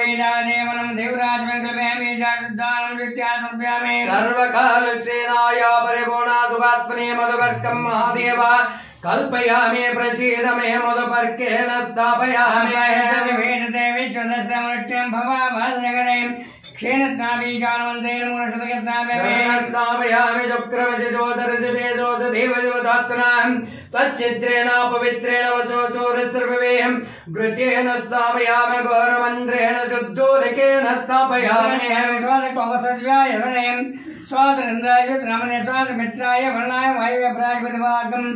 वेदादेवनं देवराजं कल्पयामि शाश्वतानं नित्या समर्पयामि सर्वकालसेनाय परिपूर्णा सुभात्मने मधुवर्कं महादेव कल्पयामि प्रचीदमे मधुपर्केन स्थापयामि विश्वदस्यमृत्यं भवाभासजगणे क्षेणत्नाभिशानवन्तेन मूलशतकस्थापयामि शुक्रवसि ज्योतिर्षिते ज्योतिदेवज्योतात्मनां तच्चित्रेण पवित्रेण वचो चोरस्त्रविवेहं घृतेन स्थापयामि गौरमन्त्रेण शुद्धोदकेन स्थापयामि स्वातन्द्राय रामने स्वातमित्राय वर्णाय वायुव्य प्राजपतिभागम्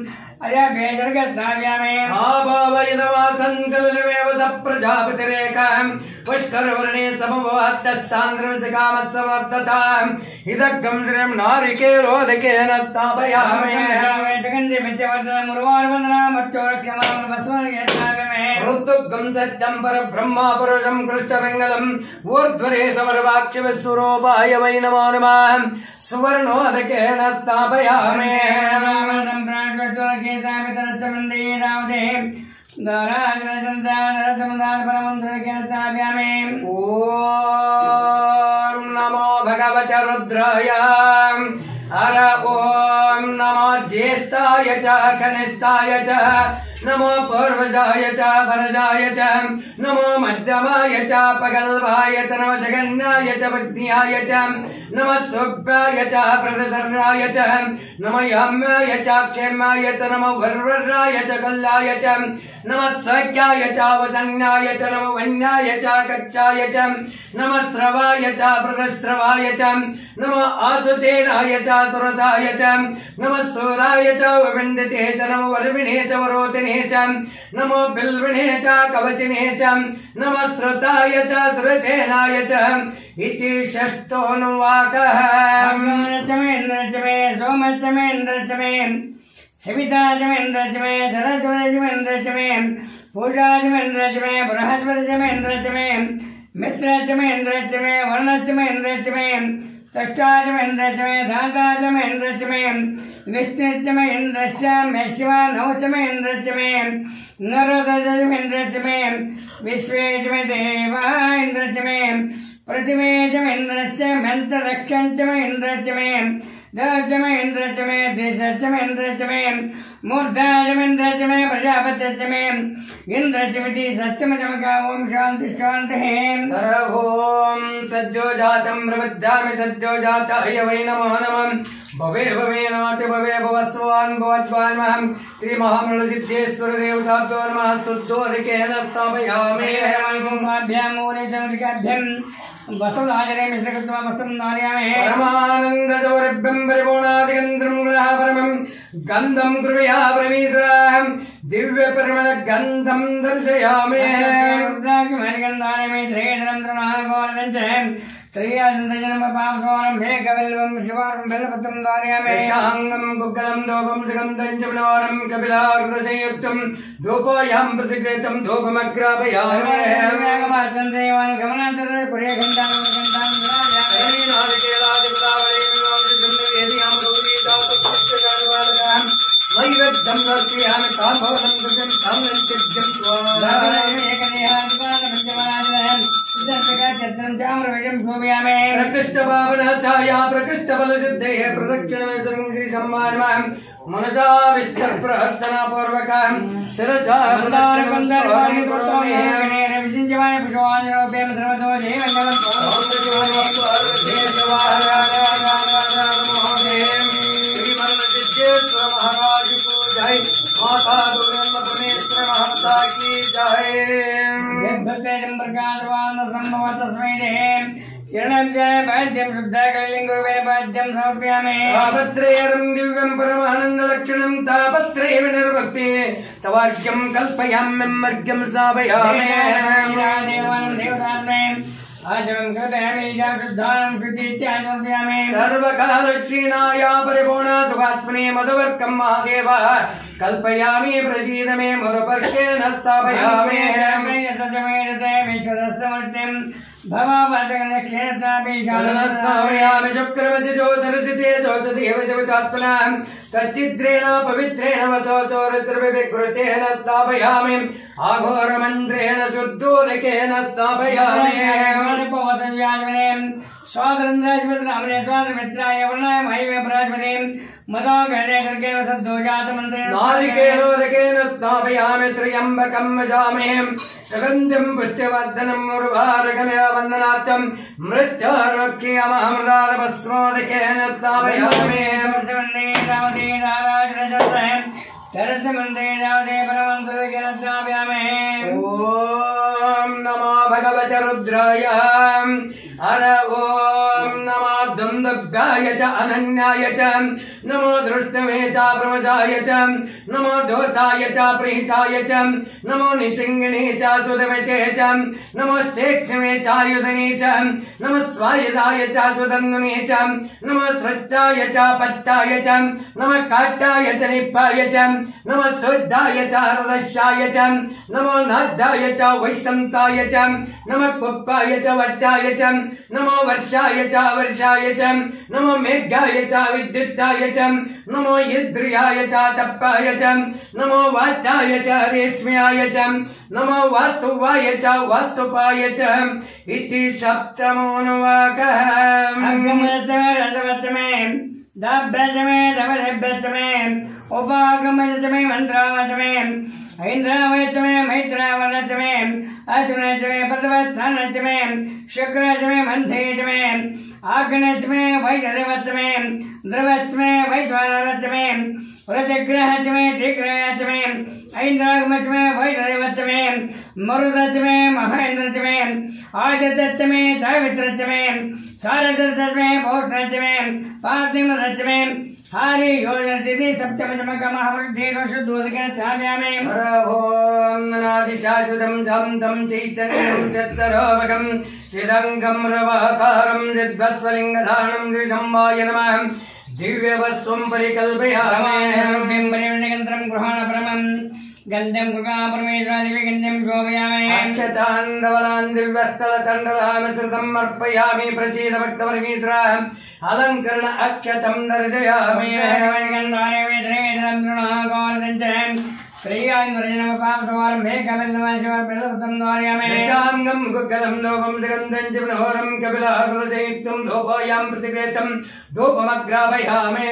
अयभेजर्गस्थापयामि आभावयदवासंसलमेव स प्रजापतिरेकम् पुष्करवर्णे समभवत्तत्सान्द्रमसिकामत्समर्थताम् इदग्गं श्रियं नारिकेलोदकेन स्थापयामि ऋतुगं सत्यं परब्रह्म पुरुषं कृष्णमङ्गलम् ऊर्ध्वरेतवरवाक्यविस्वरूपाय वै नमो नमः सुवर्णोदकेन स्थापयामि ॐ नमो भगवते रुद्राय हर ॐ नमो ज्येष्ठाय च कनिष्ठाय च नमो पूर्वजाय च वरजाय च नमो मध्यमाय च पगल्वाय च नमो जगन्नाय च बुद्ध्याय च नमः सुभ्याय च प्रदसर्णाय च नमो याम्याय च क्षेमाय च नमो वर्वर्राय च कल्याय च नमः स्वज्ञाय च वसन्याय च नमो वन्याय च कक्षाय च नमः श्रवाय च प्रदस्रवाय च नमो आसुचेनाय च सुरताय च नमः सूराय च विविन्दते च नमो वर्विणे च वरोतिने च नमो बिल्विणे च कवचिने च नमः श्रुताय च सुरचेनाय च इति षष्ठोऽनुवाकः सविताचमेन्द्रचमे सरस्वतीचमेन्द्रचमे पूजाचमेन्द्रचमे बृहस्पतिचमेन्द्रचमे मित्रचमेन्द्रचमे वर्णचमेन्द्रचमे षष्ठाचमेन्द्रचमे धाताचमेन्द्रचमे विष्णुचमेन्द्रस्य मेश्वानौचमेन्द्रचमे नरोदचमेन्द्रचमे विश्वेचमे देवाइन्द्रचमे प्रतिमेचमेन्द्रश्च मंत्रदक्षंचमेन्द्रचमे दर्शमेन्द्रचमे दिशचमेन्द्रचमे मूर्धाचमेन्द्रचमे प्रजापत्यचमे इंद्रचमिति षष्ठमचमका ओम शांति शांतिः ओम सद्यो जातं प्रबुद्धामि सद्यो जाताय वै नमो नमः भवे भवे नाति भवे भवस्वान् भवद्वान् महं श्री महामृळसिद्धेश्वर देवताभ्यो नमः शुद्धोदकेन स्थापयामि परमानन्दजौरभ्यं परिपूर्णादिगन्धं गुणापरमं गन्धं कृपया प्रवीत्रं दिव्य परिमल गन्धं दर्शयामि शांगं गुग्गलं धूपं सुगन्धं च मनोहरं कपिलाकृतयुक्तं धूपोऽयं प्रतिगृहीतं धूपमग्रापयामि नारिकेलादिपुरावळे नैवेद्यं दर्शयामि ताम्बूलं दुर्गं ताम्रं प्रकृष्टभावनाचाया प्रकृष्टबलसिद्धेः प्रदक्षिणं श्रीसम्मानम् मनसा विस्तरप्रहर्तना पूर्वकं शिरसा महाराज को जय माता दुर्गेश्वर महता की जय तापत्रयं दिव्यं परमानन्दलक्षणं तापत्रयं निर्भक्ति तवाक्यं कल्पयाम्यं मर्ग्यं स्थापयामि सर्वकालक्षीणाया परिपूर्णा सुखात्मने मधुवर्कं महादेव कल्पयामि प्रसीद मे मधुपर्केण स्थापयामि भवामि शुक्रमसि ज्योतिरसिते ज्योतिदेव जवितात्मना तच्चिद्रेण पवित्रेण वसोचोरित्रविकृतेन स्थापयामि आघोरमन्त्रेण शुद्धोदकेन स्थापयामि नारिकेलोदकेन स्थापयामि त्र्यम्बकं वजामि सुगन्धिं पुष्टिवर्धनं उर्वारुकमेव वन्दनार्थं मृत्योर्मुक्ष्यमहमृदालभस्मोदकेन स्थापयामि ओम नमो भगवते रुद्राय हर ओम नमो द्वन्द्वभ्याय च अनन्याय च नमो दृष्टवे च प्रमजाय च नमो दोताय च प्रीताय च नमो निसिंगिने च सुदमते च नमो स्थेक्षमे च युधने च नमो स्वायुधाय च सुदन्वने च नमो श्रद्धाय च पट्टाय च नमो काट्टाय च निप्पाय च नमो शुद्धाय च हृदशाय च नमो नाद्धाय च वैष्णन्ताय च नमो कुप्पाय च वट्टाय च नमो वर्षाय च वर्षाय च नमो मेघाय च विद्युत्ताय च नमो इन्द्रियाय च तप्पाय च नमो वाताय च रेश्म्याय च नमो वास्तुवाय च वास्तुपाय च इति सप्तमोऽनुवाकः दाभ्यचमे धवलेभ्यचमे उपागमचमे मंत्रावचमे ऐन्द्रावचमे मैत्रावचमे अश्विनचमे पदवत्थानचमे शुक्रचमे मंथेचमे आग्नेचमे वैषदेवचमे द्रवचमे वैश्वानरचमे व्रजग्रहचमे त्रिग्रहचमे ऐन्द्रागमचमे वैषदेवचमे मरुदचमे महेन्द्रचमे आदित्यचमे सावित्रचमे सारदचमे पौष्णचमे पार्थिवचमे हरि योजनति सप्तमचमक महावृद्धेन शुद्धोदकेन स्थापयामि ओम नादिचाजुदं धं तं चैतन्यं चत्तरोपकं चिदङ्गं रवाकारं यद्वत्स्वलिङ्गधारणं श्रीशम्भाय नमः दिव्यवस्त्वं परिकल्पयामि बिम्बनिगन्त्रं गृहाणपरमं गन्धं गृहापरमेश्वरादिव्यगन्धं शोभयामि अक्षतान् धवलान् दिव्यस्थलतण्डलामिश्रितम् अर्पयामि प्रसीद भक्तपरमेश्वर अलङ्करण अक्षतं दर्शयामि शाङ्गं गुग्गलं लोपं जगन्धं च मनोहरं कपिलाहृदयुक्तं धूपोऽयं प्रतिगृहीतं धूपमग्रापयामि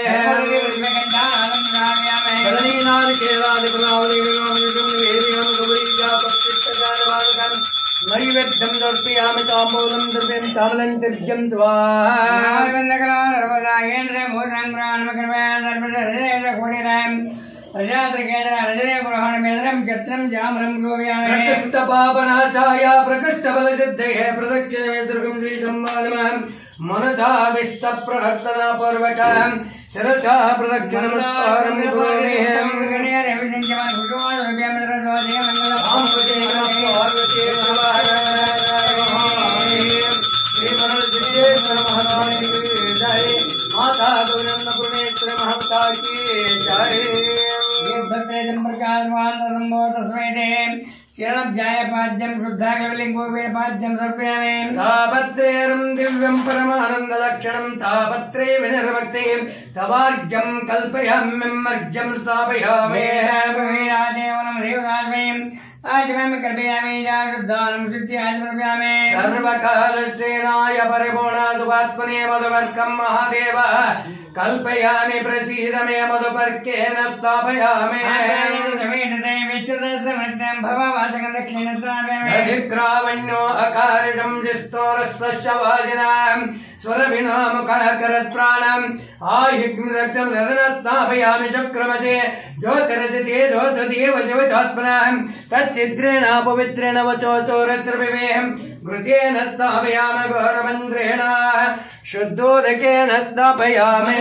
नैवेद्यं दर्शयामि ताम्बूलं द्रव्यं ताम्बूलं तीर्थं प्रकृष्टपावनाचाय प्रकृष्टबलसिद्धेः प्रदक्षिणमेतृकं श्रीसम्मानम् मनसा विस्तप्रहर्तना पूर्वकं शिरसा प्रदक्षिणमस्कारं करोमि माता दुर्गेश्वर महता की जय चरणब्जाय पाद्यं शुद्धाकविलिङ्गोपेन पाद्यं समर्पयामि तापत्रेयं दिव्यं परमानन्दलक्षणं तापत्रे विनिर्वक्ते तवार्घ्यं कल्पयाम्यमर्घ्यं स्थापयामि देवनं देवदास्मै आचमं कल्पयामि शुद्धानं शुद्ध्याचमर्पयामि सर्वकालसेनाय परिपूर्णात्मने मधुवर्कं महादेव कल्पयामि प्रसीद मे मधुपर्केन स्थापयामि अधिक्रावण्यो अकारिणं जिस्तोरस्वशवाजिनां स्वरभिनो मुखकरत्प्राणम् आयुग्मिदक्षं ददनस्थापयामि चक्रमसे ज्योतिरजते ज्योतिदेव शिवचात्मनां तच्चिद्रेण पवित्रेण वचोचोरत्रविवेहं घृतेन स्थापयामि गौरमन्त्रेण शुद्धोदकेन स्थापयामि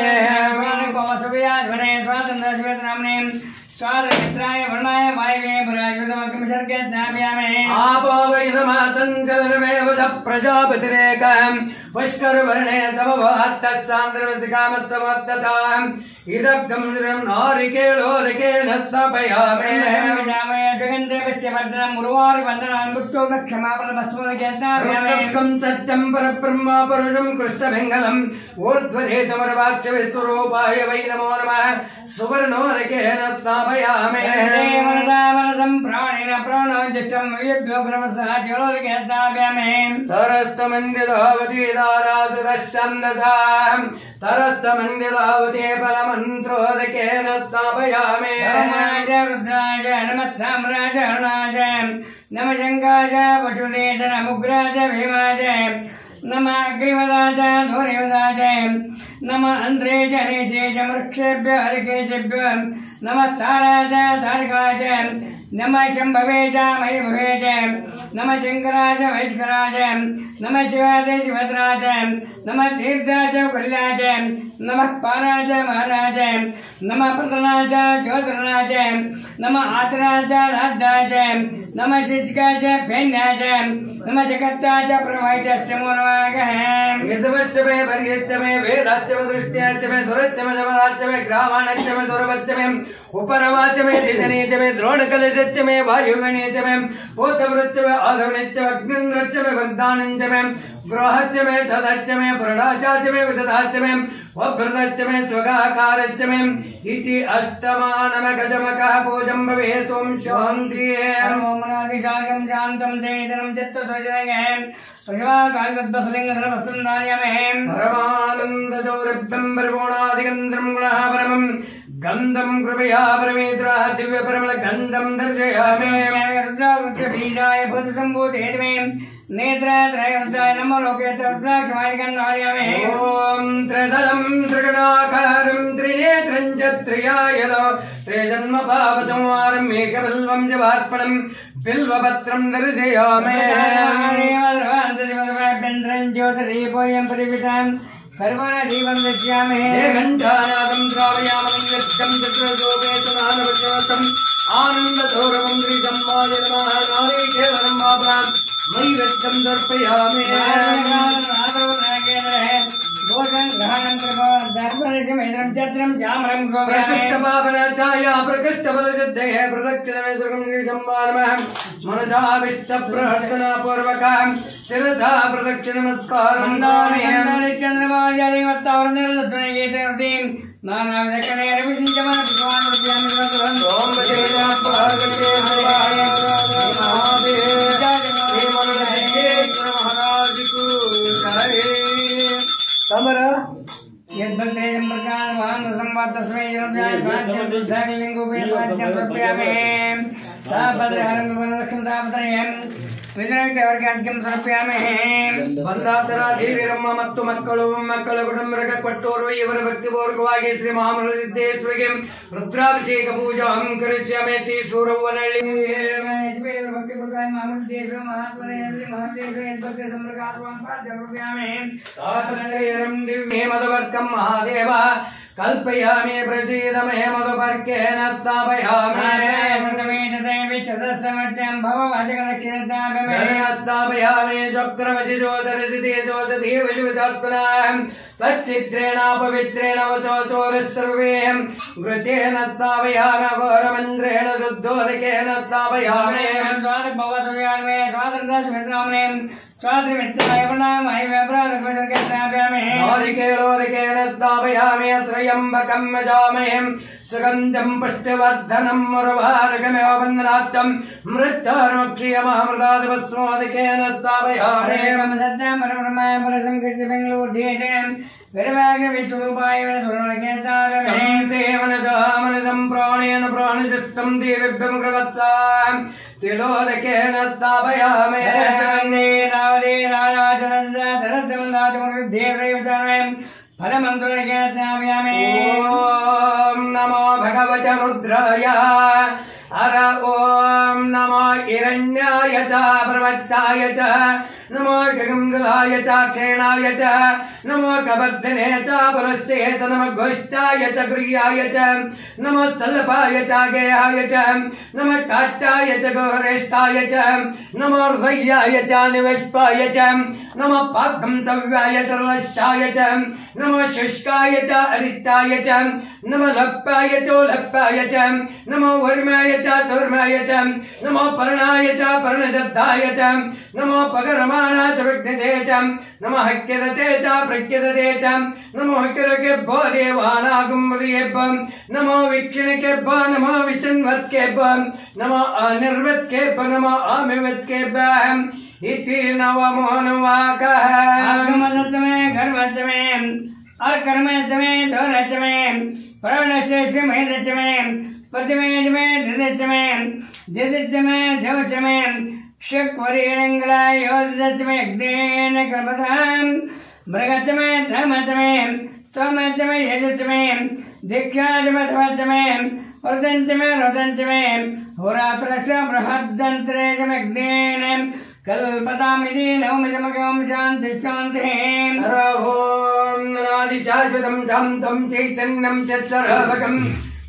स्वादमित्राय वर्णाय वायवे पुराजविदमकं सर्गे स्थापयामि आपो वै नमातञ्चलमेव स प्रजापतिरेकम् पुष्करवर्णे समभवत्तत्सान्द्रवसिकामत्समत्तताम् इदग्धं श्रियं नारिकेलोदकेन स्थापयामि सुगन्धे पुष्यवर्धनं गुरुवारवन्दनं पुष्पोदक्षमापदभस्मोदके स्थापयामि ऋतकं सत्यं परब्रह्म पुरुषं कृष्णमङ्गलम् ऊर्ध्वरेतमरवाच्यविस्वरूपाय वै नमो नमः सुवर्णोदकेन स्थापयामि मनसं प्राणेन प्राणो ज्येष्ठं युभ्यो ब्रह्मसः ज्योतिके स्थापयामि सरस्तमन्दिरावती दारासुदश्चन्दसां तरस्तमन्दिरावती फलमन्त्रोदकेन स्थापयामि रुद्राज नमः साम्राज अरुणाज नमः शङ्काज पशुदेश नमुग्राज भीमाज नमः अग्रिवदाज धूरिवदाज नमः अन्ध्रेज निशेष वृक्षेभ्य हरिकेशेभ्य नमः ताराज तारकाज नमः शम्भवे च महीभवे च नमः शङ्कराज वैष्कराज नमः शिवाज शिवद्राज नमः तीर्थाज कुल्याज नमः पाराज महाराज नमः प्रतनाज ज्योतिर्नाज नमः आतराज राधाज नमः शिष्काज फेन्याज नमः शकत्ताज प्रभाज नमो नमः यद्वच्च मे पर्यच्च मे वेदाच्च मे दृष्ट्याच्च मे सुरच्च मे समदाच्च मे ग्रामाणच्च मे सुरवच्च मे उपरवाच मे दिशनीच मे द्रोणकलशच्च मे वायुगणीच मे पोतवृच्च मे आधवनिच्च मे अग्निन्द्रच्च मे वरदानञ्च मे गृहच्च मे सदच्च मे पुरणाचाच मे विशदाच्च मे वभृतच्च मे स्वगाकारच्च मे इति अष्टमानमगजमकः पूजं भवेत् त्वं शान्तिः ओमनादिशाकं शान्तं चैतनं चित्तस्वजनगं प्रशवाकान्तद्वसलिङ्गधरवस्त्रं धारयामि परमानन्दसौरभ्यं परिपूर्णादिगन्धं गुणः परमम् गन्धं कृपया परमेश्वरः दिव्यपरमलगन्धं दर्शयामि रुद्रावृक्षबीजाय भूतसम्भूते मे नेत्रत्रय रुद्राय नमो लोके रुद्राक्षमालिकं धारयामि ॐ त्रिदलं त्रिगुणाकारं त्रिनेत्रं च त्रियायदो त्रिजन्मपापसंहारम् एकबिल्वं जवार्पणं बिल्वपत्रं दर्शयामि ज्योतिदीपोऽयं परिविताम् सर्वदीपं दर्शयामि घण्टानादं द्रावयामि यज्ञं चतुर्लोकेतनानवशवतम् आनन्दसौरभं श्रीसम्माय नमः नारीकेवलं माप्राम् मयि रक्तं दर्पयामि प्रकृष्टपावनचाया प्रकृष्टफलसिद्धये प्रदक्षिणमे दुर्गं श्रीसम्मानमः मनसाविष्टप्रहर्षणापूर्वकं शिरसा प्रदक्षिणनमस्कारं करोमि समर यद्भद्रे प्रकाशवान् संवादस्मै जनजाय पाद्यं दुर्धालिङ्गोपेन पाद्यं समर्पयामि तापत्रयं वनरक्षं तापत्रयं विजयवर्गाद्यं समर्पयामि ಬಂದಾತರ ದೇವಿರಮ್ಮ ಮತ್ತು ಮಕ್ಕಳು ಮಕ್ಕಳ ಕುಟುಂಬರಿಗೆ ಕೊಟ್ಟೋರು ಇವರ ಭಕ್ತಿಪೂರ್ವಕವಾಗಿ ಶ್ರೀ ಮಹಾಮೃತೇಶ್ವರಿಗೆ ರುದ್ರಾಭಿಷೇಕ ಪೂಜಾಂ ಕರಿಷ್ಯಾಮಿ ಸೂರವ್ವನಹಳ್ಳಿ ಮಧುವರ್ಕಂ ಮಹಾದೇವ कल्पयामि प्रसीद मे मधुपर्केण स्थापयामि स्थापयामि शुक्रवचि चोदरसिते चोदति विश्वतात्मनां तच्चित्रेणापवित्रेण वचोचोरः सर्वे घृतेन स्थापयामि घोरमन्त्रेण शुद्धोदकेन स्थापयामि नारिकेलोदकेन स्थापयामि त्र्यम्बकं यजामहे सुगन्धं पुष्टिवर्धनं मुरवारकमेव वन्दनार्थं मृत्युर्मुक्षीयमहमृतादिवस्मोदकेन स्थापयामि मनसं प्राणेन प्राणचित्तं देवीभ्यं कृवत्सां तिलोदकेन स्थापयामि ॐ नमो भगवते रुद्राय हर ॐ नमो हिरण्याय च प्रवक्ताय च नमो गगंगलाय च क्षेणाय च नमो कबद्धने च पुरश्चेत नमो घोष्टाय च गृह्याय च नमो सल्पाय च गेहाय च नमो काट्टाय च गोरेष्ठाय च नमो हृदयाय च निवेष्पाय च नमो पाकं सव्याय च लशाय च नमो शुष्काय च अरिताय च नमो लप्पाय च लप्पाय च नमो वर्माय च सुर्माय च नमो पर्णाय च पर्णशब्दाय च नमो पगरमाणा च विघ्नते च नमो हक्यदते च प्रक्यदते च नमो हक्यरकेभ्यो देवानागुम्बदेभ्यो नमो वीक्षणकेभ्यो नमो विचिन्वत्केभ्यो नमो अनिर्वत्केभ्यो नमो आमिवत्केभ्यो इति नवमोनुवाकः अर्कर्मचमे धोरचमे प्रणश्चमे दचमे प्रतिमेजमे धृतचमे दिदचमे धौचमे शक्वरीरंगलायोदचमे अग्नेन कर्मतां मृगचमे धमचमे सोमचमे यजचमे दीक्षाचमे धवचमे रुदंचमे रुदंचमे होरात्रश्च बृहद्दंत्रेचमे अग्नेन कल्पतामिति नवमजमकं शान्ति शान्तिः ओम नादिशाश्वतं शान्तं चैतन्यं चतुर्भुजं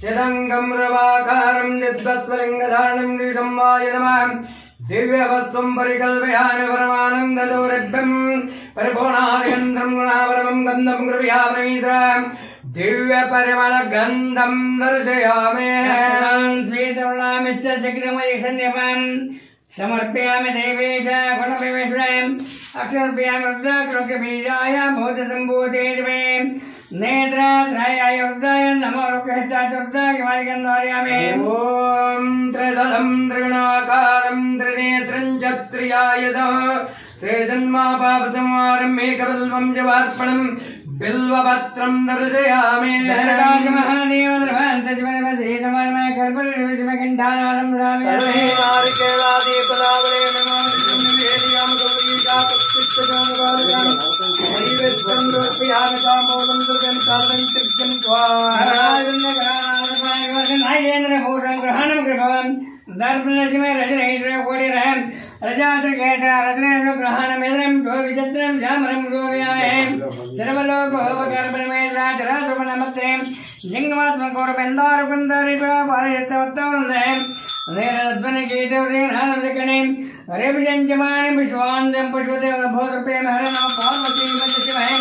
चिदङ्गं रवाकारं निद्वत्स्वलिङ्गधारणं द्विसंवाय नमः दिव्यवस्त्वं परिकल्पयामि परमानन्ददौरभ्यं परिपूर्णादिगन्धं गुणापरमं गन्धं कृपया प्रवीत्रं दिव्यपरिमलगन्धं दर्शयामि श्वेतवर्णामिश्च शक्तिमयि सन्ध्यपान् समर्पयामि देवेश गुणविवेश्वरम् अक्षरप्रियामि रुद्राक्षबीजाय भूतसम्भूतेजमे नेत्रत्रयाय रुद्राय नमो रुद्राक्षमालिकन्धारयामि ॐ त्रिदलं त्रिगुणाकारं त्रिनेत्रं च त्रियायतः त्रिजन्मापापसंहारं एकबिल्वं जवार्पणं बिल्वपत्रं दर्शयामि महादेव द्रवन्तजमनवशेषमन्मय कर्पूरविष्मकण्ठानादं रामयामि नारिकेलादीपदावले नमः वेदियां गौरीकापत्तिष्ठजानवादनं नैवेद्यं दर्शयामि ताम्बूलं दुर्गं सर्वं चित्तं नागेन्द्रभूषं ग्रहणं कृपवन् दर्पणशिमे रजनेश्वर कोटिरहं रजात्रकेत्र रचनेश्वर ग्रहणमिन्द्रं जो विचित्रं जामरं गोव्याहे सर्वलोकोपकारपरमेश्वराजराजपनमत्ते लिङ्गमात्मकोरबेन्दारकुन्दरिपा पारियत्तवत्तवन्दे नेरध्वनिगीतवरेणानन्दकणे हरिभिषञ्चमानि विश्वान्तं पुष्पदेव भूतृपे हर नमः पार्वती शिवहे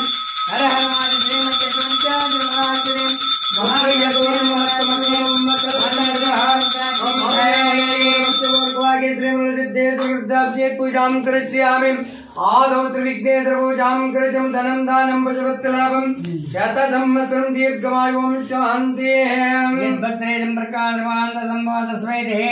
हर हर महादेव श्रीमद्यशुञ्चाजराजरे पूजां करिष्यामि आदौ त्रिविघ्नेश्वर पूजां करिष्यं धनं दानं पशुपतिलाभं शतसंवत्सरं दीर्घमायुं शान्तिः यद्भद्रेदं प्रकाशवान्तसंवादस्वैते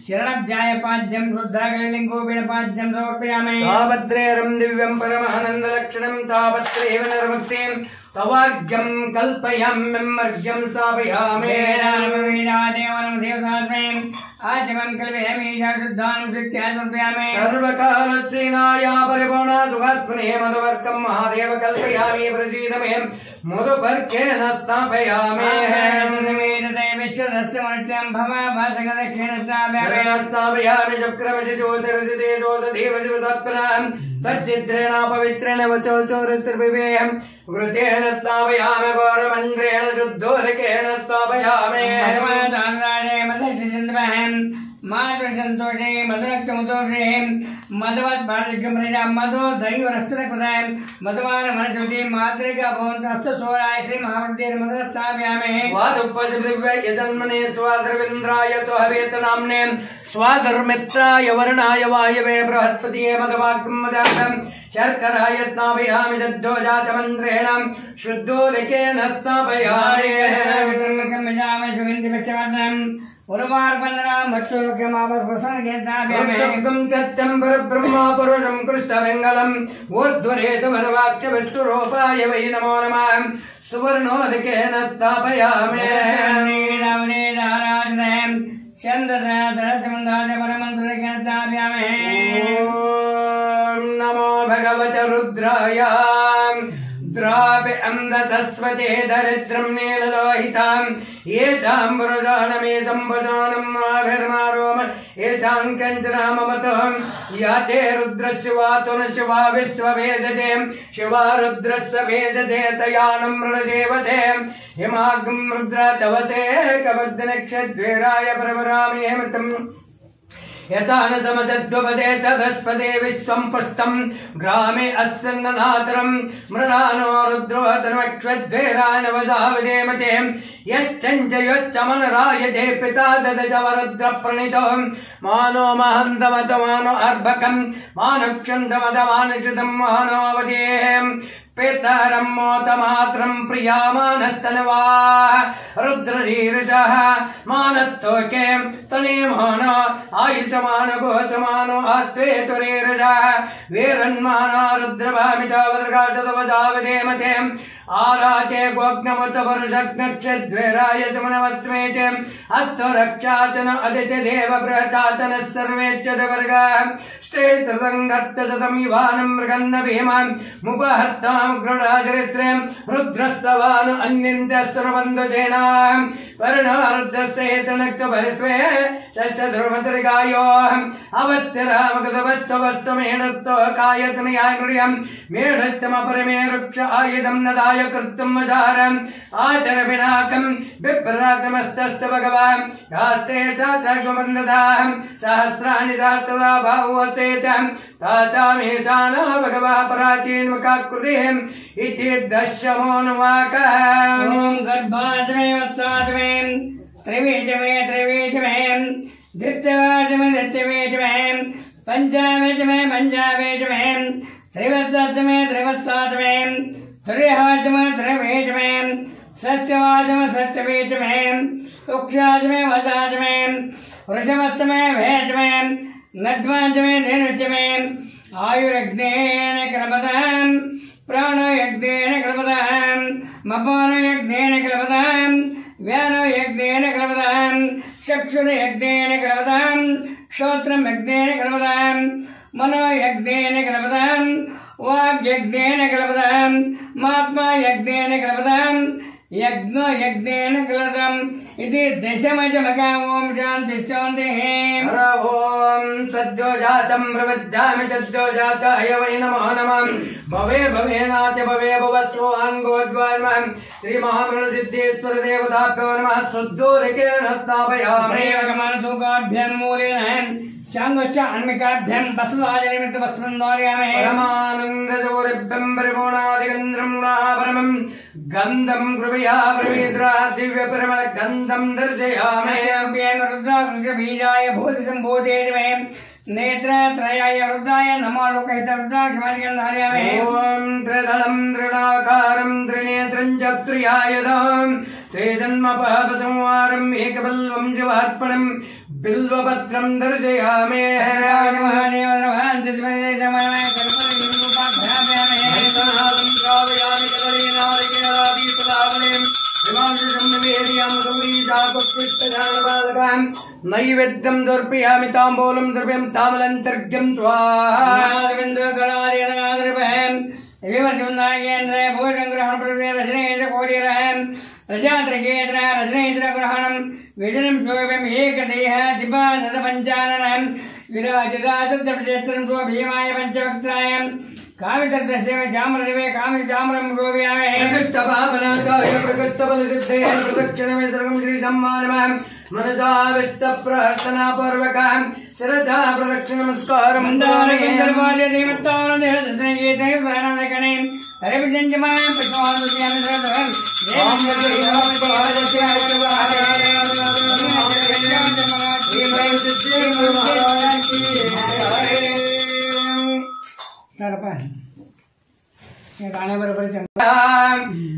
शरणब्जाय पाद्यं शुद्धाकलिङ्गोपीडपाद्यं समर्पयामि तावत्रेरं दिव्यं परमानन्दलक्षणं तावत्रेव निर्मुक्तिं तवार्घ्यं कल्पयाम्यमर्घ्यं स्थापयामि वेदादेवनं देवतास्मै आचमं कल्पयामि शुद्धानं शुद्ध्या समर्पयामि सर्वकालसेनाया परिपूर्णा सुखात्मने मधुवर्कं महादेव कल्पयामि प्रसीद मे मधुपर्केण स्थापयामि दीक्षदस्तमर्त्यं भव भाषकदक्षिणस्ताभ्यामे स्थापयामि चक्रमसि ज्योतिरसिते ज्योतदेवदिवतात्मनां तच्चित्रेण पवित्रेण वचोचोरस्त्रिभिवेहं घृतेन स्थापयामि गौरमन्त्रेण शुद्धोदकेन स्थापयामि मातृसन्तोषे मधुरक्तमुतोषे मधुवत्पार्जिकमृषा मधु दैवरस्तुरकृतां मधुवान मनस्वती मातृका भवन्तु सोराय श्री महाभक्तिर्मधुरस्थापयामि स्वादुपदिव्य यजन्मने स्वादरविन्द्राय त्वहवेतनाम्ने स्वादर्मित्राय वर्णाय वायवे बृहस्पतिये मधुवाग्मदातं शर्कराय स्थापयामि सद्योजातमन्त्रेण शुद्धोदकेन स्थापयामि सत्यं परब्रह्म पुरुषं कृष्णमङ्गलम् ऊर्ध्वरेतुमर्वाक्यविश्वरूपाय वै नमो नमः सुवर्णोदकेन स्थापयामि नमो भगवते रुद्राय द्रापे अमृतस्वते दरिद्रं नीललोहितां येषां पुरुषाणमे सम्पदानं माभिर्मारोम येषां कञ्चनाममतं याते रुद्रस्य वातुन शिवा विश्ववेदते शिवा रुद्रस्य वेदते तयानं मृणसेवते हिमाग्ं रुद्र तवसे कवर्धनक्षद्वेराय परवरामि हेमतम् यथा न समसद्वपदे तदस्पदे विश्वं पुष्टं ग्रामे अस्वन्ननातरं मृणानो रुद्रो तन्मक्ष्वद्वेराय वदावदेमते यच्चञ्चयोच्चमनरायते पिता ददजवरुद्रप्रणितो मानो महन्तमतमानो अर्भकं मानक्षन्दमदमानकृतं मानोवदेहं पितरं मोतमात्रं प्रियामानस्तनवा रुद्ररीरुषः मानत्तोके तनेमानो आयुषमानो गोचमानो आस्वेतुरीरुषः वीरन्मानो रुद्रभामितावदर्गाशतवदावदेमते आराते गोग्नमुतपरुषग्नक्षद्वेराय समनवस्मेते हस्तो रक्षाचन अदिति देव बृहतातनः सर्वेच्युतवर्गः स्ते सृतङ्गर्तसतं युवानं मृगन्न भीमान् मुपहर्तां गृढाचरित्रे रुद्रस्तवान् अन्यन्त्यस्त्रबन्धुसेनां वर्णारुद्रस्येतनक्तभरित्वे शस्यध्रुवतरिगायोः अवत्यरामगतवस्तवस्तमेणस्तो कायतनयाङ्गृयं मेढस्तमपरमे वृक्ष आयुधं नदाय कृत्तुं वधारम् आचरविनाकं बिभ्रदाक्रमस्तस्य भगवान् यास्ते सहस्रगुमन्ददाहं सहस्राणि सहस्रदा बाहुवस्तेतं तातामेशानो भगवः पराचीन्मुखाकृतिम् इति दशमोऽनुवाकः ॐ गर्भाजमे वत्साजमे त्रिवेजमे त्रिवेजमे द्वितीयवाजमे पंचावेजमे पंचावेजमे त्रिवत्साजमे त्रिवत्साजमे त्रिहाजमे त्रिवेजमे षष्ठवाजमे षष्ठवेजमे उक्षाजमे वसाजमे वृषभत्समे वेजमे नड्वाजमे धेनुजमे आयुर्यज्ञेन कल्पतां प्राणयज्ञेन कल्पतां मपानयज्ञेन कल्पतां व्यानयज्ञेन कल्पतां चक्षुर्यज्ञेन कल्पतां श्रोत्रयज्ञेन कल्पतां मनोयज्ञेन कल्पतां वाग्यज्ञेन कल्पतां महात्मायज्ञेन कल्पतां यज्ञेन कल्पतां इति दशमजमका ओम शांति शांतिः ओम सद्योजातं प्रवद्यामि सद्योजाताय वै नमो नमः भवे भवेनाति भवे भवस्वाङ्गोद्वान्मः श्रीमहामृणसिद्धेश्वर देवताभ्यो नमः शुद्धोदकेन स्थापयामि प्रेमकमनसुकाभ्यं मूलेन शांगश्च अन्मिकाभ्यं बसवाजनिमित्त वस्त्रंद्वारयामि परमानन्दजोरिभ्यं परिपूर्णादिगन्धं नापरमं गन्धं कृपया प्रवीद्रा दिव्यपरिमल गन्धं दर्शयामि बीजाय भूतिसम्भूतेर्मे नेत्रत्रयाय रुद्राय नमो लोकहित रुद्राक्षमादिगन्धारयामि ओम त्रिदलं त्रिणाकारं त्रिनेत्रं च त्रियायुधं त्रिजन्मपापसंहारम् एकबल्वं शिवार्पणं बिल्वपत्रं दर्शयामि महादेव नमः नैवेद्यं दर्पयामि ताम्बूलं द्रव्यं तामलन्तर्घ्यं स्वाहा विवर्तुन्दायेन्द्र भूषङ्ग्रहणप्रभे रजनेन्द्र कोटिरहं रजात्रकेन्द्र रजनेन्द्र ग्रहणं विजनं शोभम् एकदेह दिपादपञ्चाननं विराजिताशब्दप्रचेत्रं स्वभीमाय पञ्चवक्त्रायं कामितर्दस्य चाम्रदिवे कामिचाम्रं शोभयामहे प्रकृष्टभावनाचार्य प्रकृष्टबलसिद्धे प्रदक्षिणमे सर्वं श्रीसम्मानमहं मनसा विष्टप्रहर्तनापूर्वकं शिरसा प्रदक्षिणनमस्कारं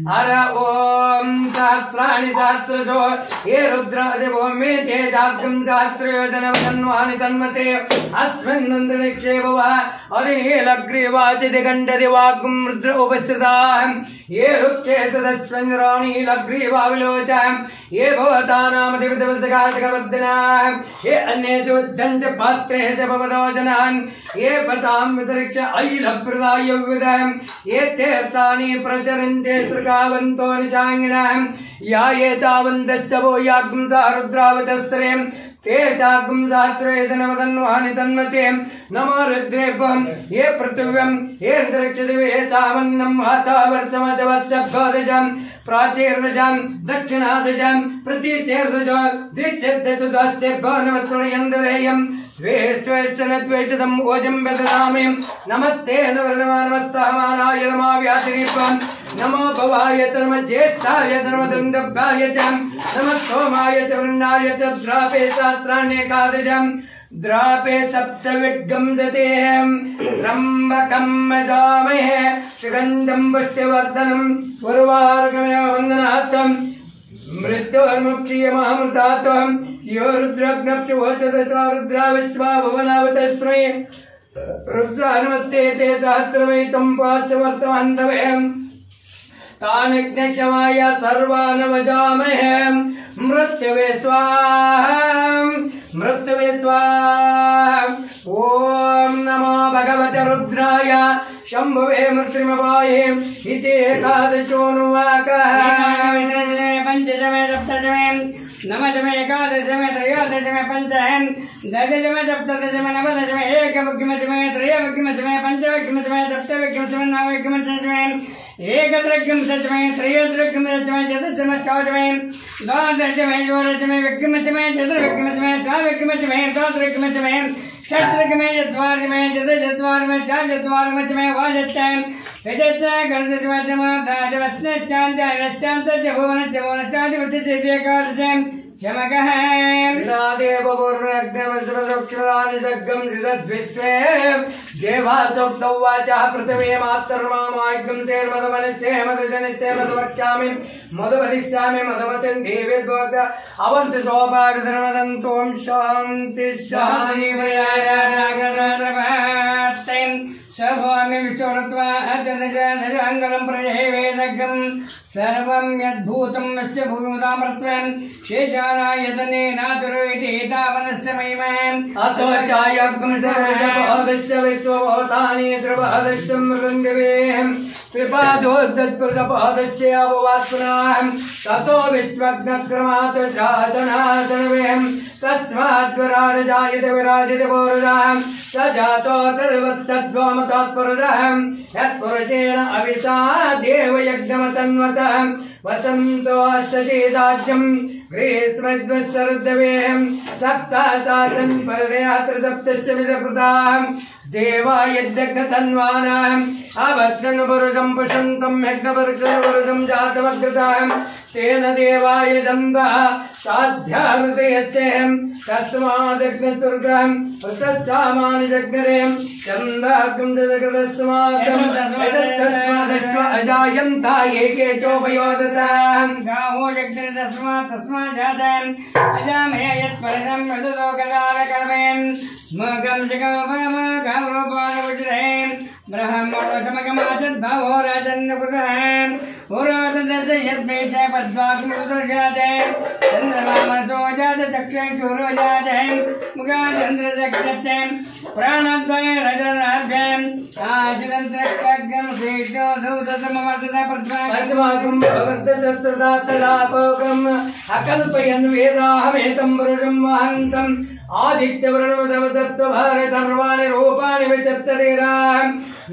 हर ओम सहस्राणि सहस्रशो ये रुद्रादिवो मे ते जात्रं सहस्रयोजनवदन्वानि तन्मते अस्मिन्नन्द्रनिक्षेपव अधिनीलग्रीवाचिदिगण्डदिवाग्ं रुद्र उपस्थिताः ये रुक्षेतदस्मिन् राणीलग्रीवाविलोचम् ये भवतानामधिपतिवसगाधिकवर्धिनाः ये अन्येषु विद्यन्ते पात्रेषु भवतो जनान् ये पतां वितरिक्ष ऐलभ्रदाय विदम् ये तीर्थानि प्रचरन्ते त्रिकावन्तो निशाङ्गिणः या ये तावन्तश्च वो याग्ं रुद्रावतस्त्रे ते चाग्ं सहस्रयोजनवदन्वानि तन्मते नमो रुद्रेभ्यं ये पृथिव्यं ये अन्तरिक्षदिवे ये तावन्नं वातावर्षमजवस्तभ्योदजं प्राचीर्दजं दक्षिणादजं प्रतीचीर्दजो दिक्षेद्दशुदास्तेभ्यो नमस्कृण्यन्दरेयम् द्वेष्टनद्वेषदम् ओजं व्यददामि नमस्ते नमस्सहमानाय नमाव्यातिरीपं नमो भवाय धर्मज्येष्ठाय धर्मदन्दभ्याय च नमः सोमाय च वृन्नाय च द्रापे सहस्राण्येकादशं द्रापे सप्तविग्गं दतेहं त्र्यम्बकं यजामहे सुगन्धं पुष्टिवर्धनं उर्वारुकमेव वन्दनार्थं मृत्योर्मुक्षीयमामृतात्वं यो रुद्रग्नप्सुवोचदता रुद्रा विश्वा भुवनावतस्मै रुद्रानुमत्ते ते सहस्रवैतं पार्श्ववर्तमन्तवेम् तानिग्निशमाय सर्वानवजामहे मृत्युवे स्वाहा मृत्युवे स्वाहा ओम नमो भगवते रुद्राय शंभुवे मृत्युमवाये इति एकादशोऽनुवाकः पंचदशमे सप्तदशमे नवदशमे एकादशमे त्रयोदशमे पंचदशमे दशदशमे सप्तदशमे नवदशमे एकविंशतिमे त्रयोविंशतिमे पंचविंशतिमे सप्तविंशतिमे नवविंशतिमे एकत्रिंशतिमे त्रयोत्रिंशतिमे चतुर्दशमे चौदशमे द्वादशमे षोडशमे विंशतिमे चतुर्विंशतिमे षड्विंशतिमे सप्तविंशतिमे षट्त्रिकमे चत्वारिमे चतुश्चत्वारिमे चतुश्चत्वारिमे वाजच्छमे यजच्च गणदशवचमदाजवत्नश्चान्त्यानश्चान्तश्च भुवनश्च चमकः देवपूर्णग्नमस्वदक्षिणानि सग्गं सिदद्विश्वे देवासोक्तौ वाचः पृथिवे मातर्मामाय्गं सेर्मदमनिश्चे मदजनिश्चे मदवक्ष्यामि मदवदिष्यामि मदवतिं देवेभ्योऽच अवन्तु सोपाविधर्मदन्तों शान्ति शान्ति सर्वामि विष्णुरत्वा अत्यदशाङ्गलं प्रजहेवेदग्गं सर्वं यद्भूतं यस्य भूमितामृत्वं शेषानायतने नातुरो इति एतावनस्य महिमम् अतो चायग्ं सर्वजपहदस्य विश्वभूतानि त्रिपहदश्चं मृदङ्गवेहं त्रिपादोद्धत्पुरपहदस्य अववात्पुनाहं ततो विश्वग्नक्रमात् चातनातनवेहं तस्माद्विराड जायते विराजिते पौरुषां स जातो तद्वत्तद्वामतात्पुरुषः यत्पुरुषेण अविसा देवयज्ञमतन्वतः वसन्तो सचेदाज्यं ग्रीष्मद्वत्सरद्वेहं सप्तासातन् परदेयात्रसप्तस्य विदकृताः देवा यज्ञतन्वानाम् अवत्नपुरुषं पुषन्तं यज्ञपरुषं जातमग्रतां तेन देवाय दन्तः साध्यानुसेयत्यहं तस्मादग्नतुर्गं तत्सामानि जग्नरें चन्दाग्ं तस्मादश्व अजायन्ता एके चोपयोदतां गावो यज्ञ तस्मात् जातं अजामहे यत्परं मृदुलोकदारकर्मेन् मगं जगमगौरवाणवज्रहें ब्रह्मणोषमगमासद्भावो राजन्नपुरः पुरातनस्य यद्वेश पद्माकुमुद्रजाते चन्द्रमामसोजात चक्षुरुजाते मुखाचन्द्रचक्षते प्राणद्वय रजनाभ्याम् आचरन्त्रग्गं श्रेष्ठो धूतसमवर्तत पद्माकुं प्रवर्तचतुर्दातलाकोकम् अकल्पयन् वेदाहमेतं पुरुषं महन्तम् आदित्यवर्णमदवसत्त्वभार सर्वाणि रूपाणि विचत्तरेराम्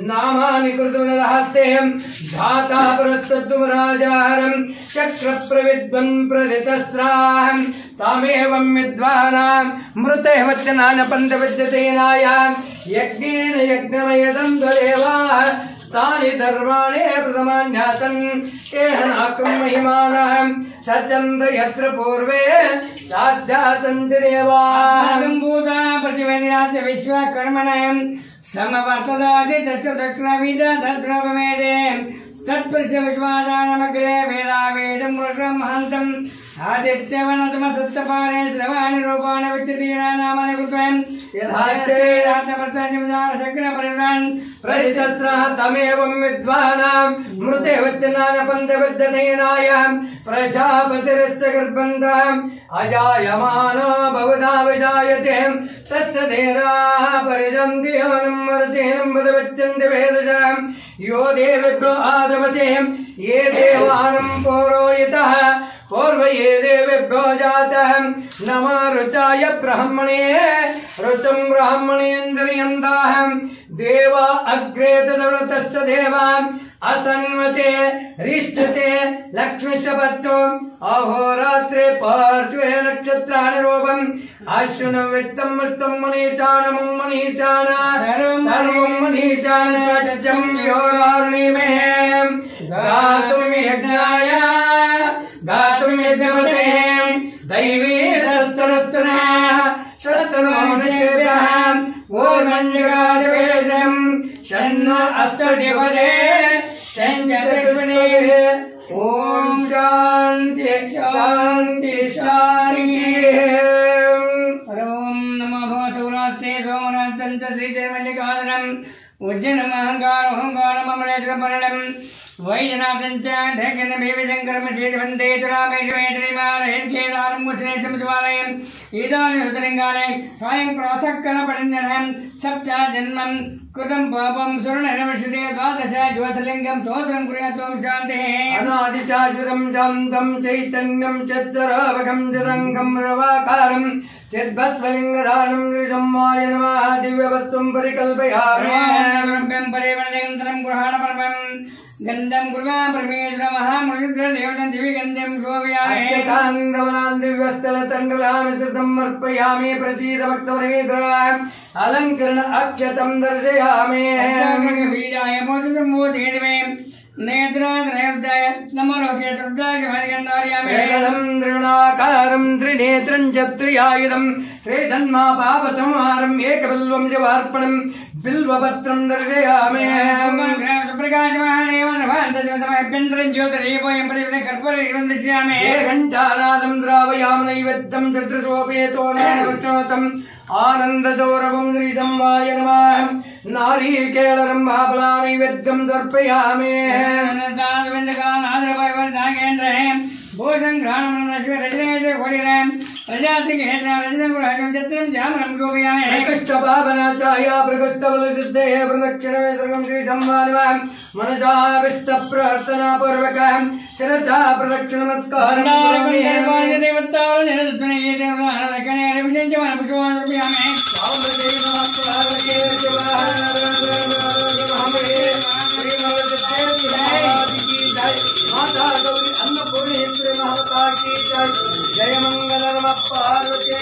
नामानि कृतुनदहस्तेयम् धाता परत्तद्वराजारम् चक्रप्रविद्वन् प्रदितस्राम् तामेवं विद्वानाम् मृते वचनानपन्तविद्यतेनायाम् यज्ञेन यज्ञमयदं देवाः तानि धर्माणि प्रथमान्यासन् केहनाकं महिमानः सचन्द यत्र पूर्वे साध्यासन्ति देवाः भूता प्रतिवेद्यास्य विश्वकर्मणः समवर्तदादि चक्षुदक्षिणविद तद्रवमेदे तत्पुरुष विश्वादानमग्रे वेदावेदं पुरुषं महन्तम् आदित्यवनतमसत्तपारे श्रवाणि रूपाणि विच्यतीरा नामानि कृत्वम् प्रदितस्रः तमेवं विद्वानां मृते वचनानपन्तविद्यतेनायाम् प्रजापतिरश्च गर्भन्तम् अजायमानो बहुधा विजायते तस्य देराः परिजन्ति योनिं वर्चेनं वदवच्चन्ति वेदसाम् यो देवेभ्यो आदमते ये देवानं पौरोहितः पूर्व ये देवेभ्यो जातः नमो रुचाय ब्रह्मणे रुचं ब्राह्मणेन्द्रियन्ताः देवा अग्रे तदवृतस्य देवान् असन्वचे रिष्टते लक्ष्मीशपत्तो अहोरात्रे पार्श्वे नक्षत्राणि रूपम् अश्विनं वित्तं मृतं मनीषाणं मनीषाण सर्वं मनीषाण त्वचं योरारुणिमे गातुं यज्ञाय गातुं यज्ञपते दैवी सस्तरस्तनः सस्तनमनुष्येभ्यः ऊर्मञ्जगाजवेशम् शन्नो अस्तदिवदे शञ्जतृष्णे ॐ शान्ति शान्ति शान्तिः ॐ नमो भगवते सोमनाथं च श्रीचैवल्यकादनम् उज्जनमहङ्कारोऽहङ्कारममलेश्वरपर्णम् वैजनाथं च ढेकनभीमशङ्करमचेतवन्दे रामेश्वरेतरिमालयेत्केदारं मुस्लिं शिवालयम् इदानीन्तलिङ्गाने स्वयं प्रातःकालपठन्यनं सप्तजन्मं कृतं पापं सुवर्णनमश्यते द्वादश ज्योतिर्लिङ्गं स्तोत्रं कुर्यात्वं शान्तिः अनादिशाश्वतं शान्तं चैतन्यं चत्सरावकं चिदङ्गं रवाकारं चिद्भस्वलिङ्गदानं दृशम्माय नमः दिव्यवस्त्वं परिकल्पयामि परिवर्तयन्तरं गृहाणपर्वं गन्धं कुर्वा परमेश्वर महामुनिर्देवतं दिव्यगन्धं शोभयामि अक्षतान्दवनान् दिव्यस्थलतण्डुलामिति समर्पयामि प्रसीद भक्तपरमेश्वराय अलङ्करण अक्षतं दर्शयामि बीजाय मोदसम्भूतिर्मे नेत्रात्रयोदय नमोलोके चतुर्दशवर्गन्धार्यामि केवलं दृढाकारं त्रिनेत्रं च त्रियायुधं त्रिजन्मा पापसंहारम् एकबिल्वं जवार्पणं बिल्वपत्रं दर्शयामि प्रकाशमानेव नभान्तजमसमभ्यन्तरं ज्योतिरीपोऽयं परिवृतं कर्पूरदीपं दर्शयामि घण्टानादं द्रावयामि नैवेद्यं चतुर्सोपेतोऽनवचोतम् आनन्दसौरभं श्रीसंवाय नमः नारीकेळरम्भाफला नैवेद्यं दर्पयामि प्रकृष्टपावनाचार्या प्रकृष्टबलसिद्धेः प्रदक्षिणमे सर्वं श्रीसंवाय मनसा विष्टप्रार्थनापूर्वकं शिरसा प्रदक्षिणनमस्कारं करोमि माता गौरी अन्नपूर्णेश्वरी महता की जय जय मंगल नमः पार्वती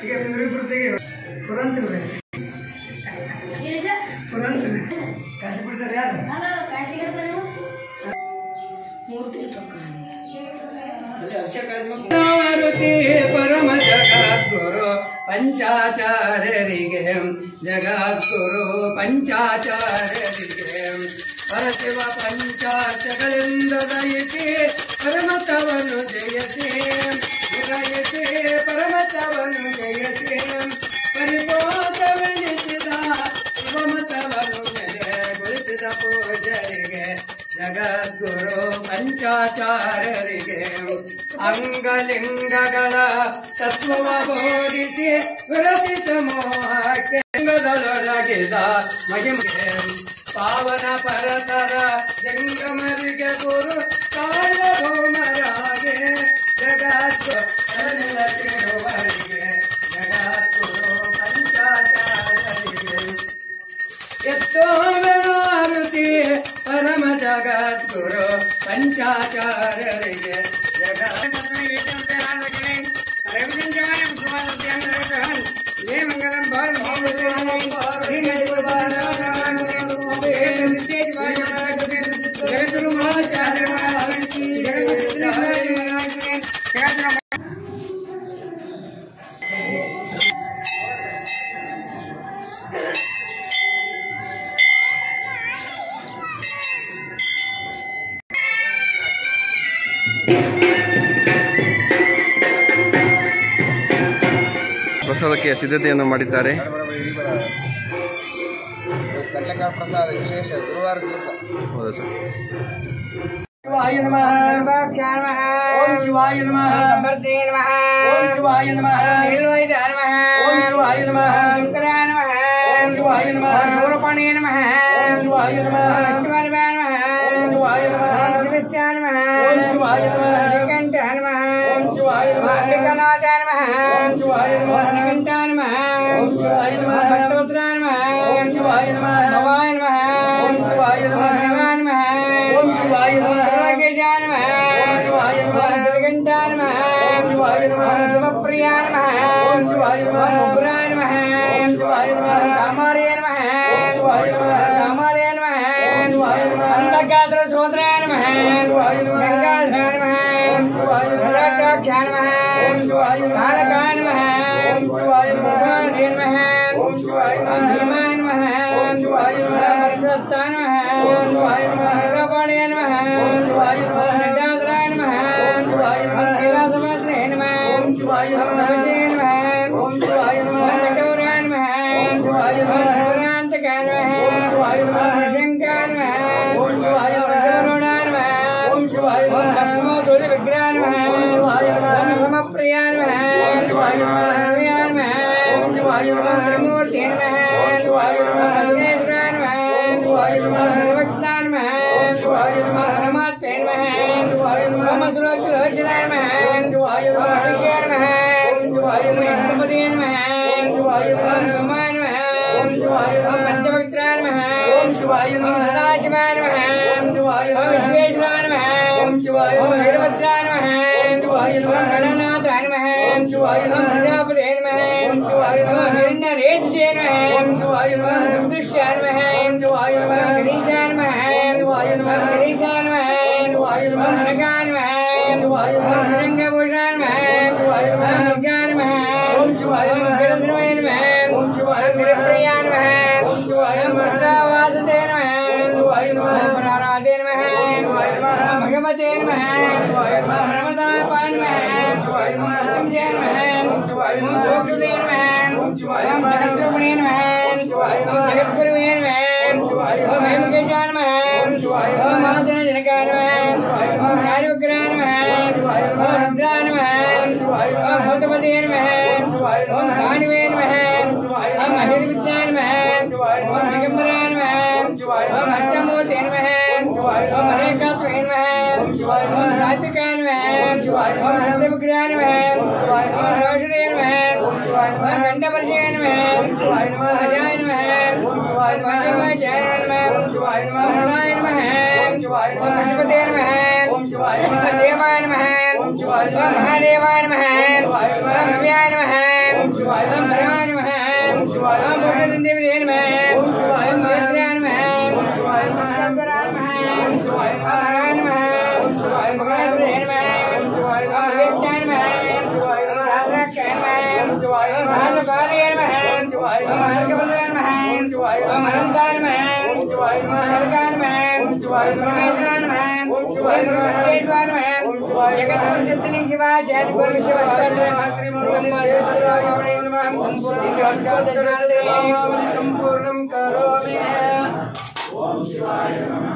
ಈಗ ಇವರಿಬ್ರು ತೆಗೆಯುವ ಪುರಂತಿವೆ ಪುರಂತಿವೆ ಕಾಶಿ ಬಿಡ್ತಾರೆ ಯಾರು ಮಾರುತಿ ಪರಮ ಜಗದ್ಗುರು ಪಂಚಾಚಾರ್ಯರಿಗೆ ಜಗದ್ಗುರು ಪಂಚಾಚಾರ್ಯರಿಗೆ ಪರಶಿವ ಪಂಚಾಚಗಳಿಂದ ದಯಿಸಿ ಪರಮತವನ್ನು ಜಯಸಿ ಜಯಸಿ ಪರಮತವನ್ನು ಜಯಸಿ ಪರಿಪೋತವೆನಿಸಿದ ಶಿವಮತವನ್ನು ನೆಲೆಗೊಳಿಸಿದ ಪೂಜರಿಗೆ ಜಗದ್ಗುರು ಪಂಚಾಚಾರ್ಯರಿಗೆ ಅಂಗಲಿಂಗಗಳ ತತ್ವವ ಬೋಧಿಸಿ ವಿರತಿ ಸಮೂಹಕ್ಕೆ ಅಂಗದೊಳಗಿದ ಮಹಿಮೆಗೆ ಪಾವನ ಪರತರ ಜಂಗಮರಿಗೆ ಗುರು ಸಾರ್ವಭೌಮರಾಗೆ ಜಗದ್ಗುರುವರಿಗೆ ಜಗದ್ಗುರು ಪಂಚಾಚಾರ್ಯರಿಗೆ ಎತ್ತೋವನಾರುತಿ ಪರಮ ಜಗದ್ಗುರು ಪಂಚಾಚಾರ್ಯರಿಗೆ ಪ್ರಸಾದಕ್ಕೆ ಸಿದ್ಧತೆಯನ್ನು ಮಾಡಿದ್ದಾರೆ. ಕಡಲೆಕಾಳು ಪ್ರಸಾದ ವಿಶೇಷ ಗುರುವಾರ ದಿವಸ. ಹೌದಾ ಸರ್? ಶಿವಾಯ ನಮಃ. ಓಂ ಶಿವಾಯ ನಮಃ. ಓಂ ಶಿವಾಯ ನಮಃ. ಓಂ ಶಿವಾಯ ನಮಃ. ಓಂ ಶಿವಾಯ ನಮಃ. ಸೂರಪಾಣಿ ನಮಃ. ಓಂ ಶಿವಾಯ ನಮಃ. ಶಿವಾಯ ನಮಃ. ಓಂ ಶಿವಾಯ ನಮಃ. ಶಿವಶ್ಚಾಯ ನಮಃ. ಓಂ ಶಿವಾಯ ನಮಃ. ಶ್ರೀಕಂಠಾಯ ನಮಃ. ಓಂ ಶಿವಾಯ ನಮಃ. ಅಂಬಿಕನಾಥಾಯ ನಮಃ. ಓಂ ಶಿವಾಯ ನಮಃ. ಶ್ರೀಕಂಠಾಯ ನಮಃ. ಓಂ ಶಿವಾಯ ನಮಃ. ಭಕ್ತವತ್ಸಲಾಯ ನಮಃ. ಓಂ ಶಿವಾಯ ನಮಃ. ಭವಾಯ ನಮಃ. ಓಂ ಶಿವಾಯ ನಮಃ. ಶಿವಾಯ ನಮಃ. ಓಂ ಶಿವಾಯ ನಮಃ. ಸರ್ವಕೇಶಾಯ ನಮಃ. ಓಂ ಶಿವಾಯ ನಮಃ. ಶ್ರೀಕಂಠಾಯ ನಮಃ. ಓಂ ಶಿವಾಯ ನಮಃ. ಶಿವಪ್ರಿಯಾಯ ನಮಃ. ಓಂ ಶಿವಾಯ ನಮಃ. ಉಗ್ರಾಯ ನಮಃ. ಓಂ ಶಿವಾಯ ನಮಃ. ಕಾಮಾರ್ಯ ನಮಃ. ಓಂ ಶಿವಾಯ ನಮಃ. ಕಾಮಾರ್ಯ ನಮಃ. ಓಂ ಶಿವಾಯ ನಮಃ. ಅಂಧಕಾಸುರ ಸೋದರಾಯ ನಮಃ. ಶಿವಾಯ ನಮಃ. ಗಂಗಾಧರಾಯ ನಮಃ. ಓಂ ಶಿವಾಯ ನಮಃ. ರಾಕ್ಷಾಕ್ಷಾಯ ನಮಃ. ಓಂ ಶಿವಾಯ ನಮಃ. ಕಾಲಕಾಯ ನಮಃ. ಓಂ ಶಿವಾಯ ನಮಃ. ಉಗ್ರಾಯ ನಮಃ. ಓಂ ಶಿವಾಯ ನಮಃ. ಭೀಮಾಯ ನಮಃ. ಓಂ ಶಿವಾಯ ನಮಃ. ಪರಿಷತ್ತಾಯ ನಮಃ. ಓಂ ಶಿವಾಯ ನಮಃ. ಗಂಗಾಪಾಣಿಯ ನಮಃ. ಓಂ ಶಿವಾಯ ನಮಃ. ಗಂಗಾಧರಾಯ ನಮಃ. ಓಂ ಶಿವಾಯ ನಮಃ. ಕೈಲಾಸವಾಸಿನೇ ನಮಃ. ಓಂ ಶಿವಾಯ ನಮಃ. ವಿಜಯ ನಮಃ. ಓಂ ಶಿವಾಯ ನಮಃ. ಗೌರಾಯ ನಮಃ. ಓಂ ಶಿವಾಯ ನಮಃ. ಗೌರಾಂತಕಾಯ ನಮಃ. ಓಂ ಶಿವಾಯ ನಮಃ. ಶಂಕಾಯ ನಮಃ. ಓಂ ಶಿವಾಯ ನಮಃ. ಶರಣಾಯ ನಮಃ. ಓಂ ಶಿವಾಯ ಓಂ ನಮಃ. ಭಸ್ಮೋದೂಲಿ ವಿಗ್ರಹಾಯ ನಮಃ. ಓಂ ಶಿವಾಯ ನಮಃ. ಓಂ ಸಮಪ್ರಿಯಾಯ ನಮಃ. ಓಂ ಶಿವಾಯ ನಮಃ. ಹರಿಯಾಯ ನಮಃ. ಓಂ ಶಿವಾಯ ನಮಃ. ತ್ರಿಮೂರ್ತಿಯೇ ನಮಃ. ಓಂ ಶಿವಾಯ ನಮಃ. ವಿಘ್ನೇಶ್ವರಾಯ ನಮಃ. ಓಂ ಶಿವಾಯ ನಮಃ. ಸರ್ವಜ್ಞಾಯ ನಮಃ. ಓಂ ಶಿವಾಯ ನಮಃ. ಪರಮಾತ್ಮೇ ನಮಃ. ಓಂ ಶಿವಾಯ ನಮಃ. ಸೋಮಸುಲೋಚನಾಯ ನಮಃ. ಓಂ ಶಿವಾಯ ನಮಃ. ಋಷಿಯಾಯ ನಮಃ. ಓಂ ಶಿವಾಯ ನಮಃ. ಗಣಪತಿಯೇ ನಮಃ. ಓಂ ಶಿವಾಯ ನಮಃ. ಸೋಮಾಯ ನಮಃ. ಓಂ ಶಿವಾಯ ನಮಃ. ಪಂಚಭಕ್ತಾಯ ನಮಃ. ಓಂ ಶಿವಾಯ ನಮಃ. ಸದಾಶಿವಾಯ ನಮಃ. ಓಂ ಶಿವಾಯ ಓಂ ನಮಃ. ವಿಶ್ವೇಶ್ವರಾಯ ನಮಃ. ಓಂ ಶಿವಾಯ ಓಂ ನಮಃ. ವೀರಭದ್ರಾಯ ನಮಃ. ಓಂ ಶಿವಾಯ ನಮಃ. ಓಂ ಗಣನಾಥಾಯ ನಮಃ. ಓಂ ಶಿವಾಯ ಓಂ ನಮಃ. ಪ್ರಜಾಪತಯೇ ನಮಃ. ಓಂ ಶಿವಾಯ ನಮಃ. ಓಂ ಹಿರಣ್ಯರೇತಸೇ ನಮಃ. ಓಂ ಶಿವಾಯ ನಮಃ. ಓಂ ದುಷ್ಯಾಯ ನಮಃ. ಓಂ ಶಿವಾಯ ನಮಃ. ಓಂ ಗಣೇಶಾಯ ನಮಃ. ಓಂ ಶಿವಾಯ ನಮಃ. ಓಂ ಗಣೇಶಾಯ ನಮಃ. ಓಂ ಶಿವಾಯ ನಮಃ. ಓಂ ನರಕಾಯ ನಮಃ. ಓಂ ಶಿವಾಯ ನಮಃ. ಓಂ ರಂಗಭೂಷಾಯ ನಮಃ. ಓಂ ಶಿವಾಯ ನಮಃ. ಓಂ ದುರ್ಗಾಯ ನಮಃ. ಓಂ ಶಿವಾಯ ಓಂ ನಮಃ. ಗಿರಿಧರ್ಮೇ ನಮಃ. ಓಂ ಶಿವಾಯ ಓಂ ಗಿರಿಪ್ರಿಯಾಯ ನಮಃ. ಓಂ ಶಿವಾಯ ಓಂ ನಮಃ. ಭದ್ರಾವಾಸತೆ ನಮಃ. ಓಂ ಶಿವಾಯ ನಮಃ. ಓಂ ಪರಾರಾಧೆ ನಮಃ. ಓಂ ಶಿವಾಯ ನಮಃ. ಓಂ ಭಗವತೆ ನಮಃ. ಓಂ ಶಿವಾಯ ನಮಃ. ಓಂ ನರ್ಮದಾಪಾಯ ನಮಃ. ಓಂ ಶಿವಾಯ ಓಂ ನಮಃ. ಸಂಜಯ ನಮಃ. ಓಂ ಶಿವಾಯ ಓಂ ನಮಃ. ಗೋಕುಲೇ ನಮಃ. ಓಂ ಶಿವಾಯ ಓಂ ನಮಃ. ಜಗದ್ಗುರುಮಣೇ ನಮಃ. ಓಂ ಶಿವಾಯ ಓಂ ನಮಃ. ಜಗದ್ಗುರುವೇ ನಮಃ. ಓಂ ಶಿವಾಯ ನಮಃ. ಓಂ ಹೇಮಕೇಶಾಯ ನಮಃ. ಓಂ ಶಿವಾಯ ನಮಃ. ಓಂ ಮಹಾಸನ ಜನಕಾಯ ನಮಃ. ಓಂ ಶಿವಾಯ ನಮಃ. ಓಂ ಚಾರುಗ್ರಾಯ ನಮಃ. ಓಂ ಶಿವಾಯ ನಮಃ. ಓಂ ರುದ್ರಾಯ ನಮಃ. ಓಂ ಶಿವಾಯ ನಮಃ. ಓಂ ಭೂತಪತಯೇ ನಮಃ. ಓಂ ಶಿವಾಯ ನಮಃ. ಓಂ ಸಾನಿವೇ ನಮಃ. ಓಂ ಶಿವಾಯ ನಮಃ. ಓಂ ಮಹಿರ್ವಿದ್ಯಾಯ ನಮಃ. ಓಂ ಶಿವಾಯ ನಮಃ. ಓಂ ದಿಗಂಬರಾಯ ನಮಃ. ಓಂ ಶಿವಾಯ ನಮಃ. ಓಂ ಹಸ್ತಮೂರ್ತಿಯೇ ನಮಃ. ಓಂ ಶಿವಾಯ ನಮಃ. ಓಂ ಹರೇಕಾತ್ಮೇ ನಮಃ. ಓಂ ಶಿವಾಯ ನಮಃ. ಓಂ ಸಾತ್ವಿಕಾಯ ನಮಃ. ಓಂ ಶಿವಾಯ देवग्रहाय नमः औषधे नमः घंटापर्षे नमः अजाय नमः वासवाचार्य नमः हरणाय नमः पशुपते नमः देवाय नमः महादेवाय नमः भव्याय नमः भरवाय नमः मोक्षदेवी नमः मैत्राय नमः शंकराय नमः हराय नमः भगवाय नमः वेदाय नमः राधाक्षाय नमः महापादाय नमः महार्गवदाय नमः महंताय नमः हरकाय नमः परमेश्वराय नमः देवाय नमः जगद्गुरुसिद्धिलिंग शिवाय जयद्गुरु शिवाय संपूर्णं करोमि। ओम शिवाय नमः।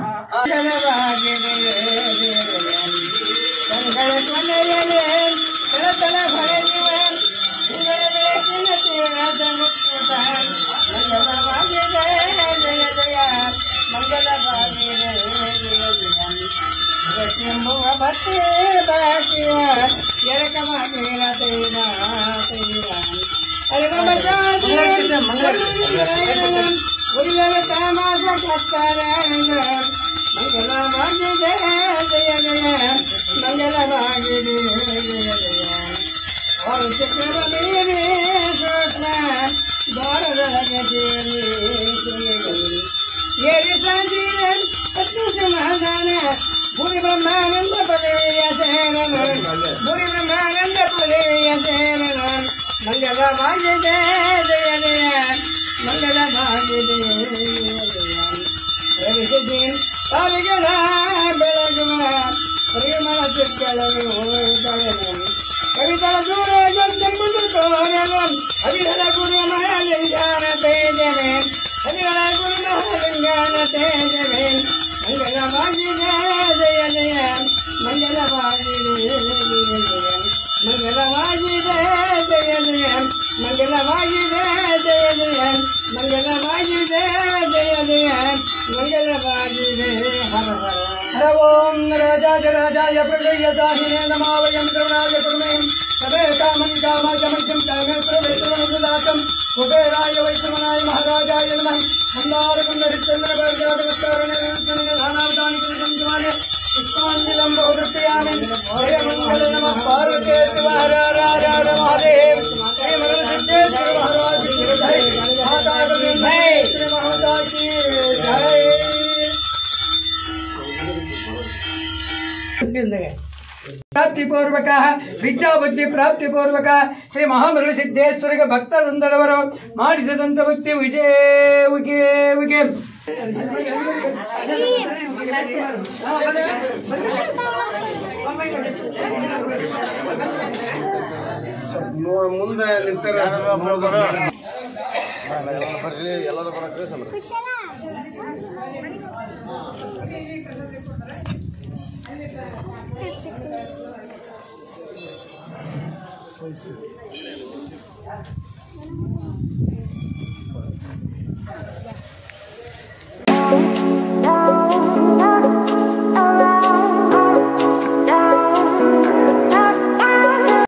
भूरि ब्रह्मानंद पदेय शरणं भूरि ब्रह्मानंद पदेय शरणं मंगल भाग्य जय जय जय मंगल भाग्य जय जय रविसिद्धिं पाविगला बेळगुम परिमಳ चिಕ್ಕಳವು ತಳನಂ ಕವಿತಳ ದೂರೆ ಜಂಬುದು ತೋರಣಂ ಅವಿಹಲ ಗುರು ಮಹಾಲಿಂಗಾನ ತೇಜವೇ ಅವಿಹಲ ಗುರು ಮಹಾಲಿಂಗಾನ ತೇಜವೇ मंगल भाग्य जय जय मंगल भाग्य जय जय मंगल भाग्य जय जय मंगल भाग्य जय जय मंगल भाग्य जय जय मंगल भाग्य हर हर हर ओम राजाय राजाय प्रलयदाहिने नमः वयं द्रवणाय कुर्महे तवे कामं कामाजमज्जं कामे प्रवेशवनुदातं कुबेराय वैष्णवनाय महाराजाय नमः मंदारकुंडरिचन्द्रवर्गादवस्तारणे नानावतानि कुरुसंजमाने पुष्पाञ्जलिं बहुदृष्टयामि जय मंगल नमः पार्वती हर हर हर महादेव जय मरणसिद्धेश्वर महाराज की जय माता श्री माता की जय। ಪ್ರಾಪ್ತಿ ಪೂರ್ವಕ ವಿದ್ಯಾ ಬುದ್ಧಿ ಪ್ರಾಪ್ತಿ ಪೂರ್ವಕ ಶ್ರೀ ಮಹಾಮೃಗ ಸಿದ್ದೇಶ್ವರಿಗೆ ಭಕ್ತವೃಂದದವರು ಮಾಡಿಸಿದಂತ ಭಕ್ತಿ ವಿಜಯ ಮುಂದೆ ನಿಂತರ ಎಲ್ಲರೂ ಬರಕ್ಕೆ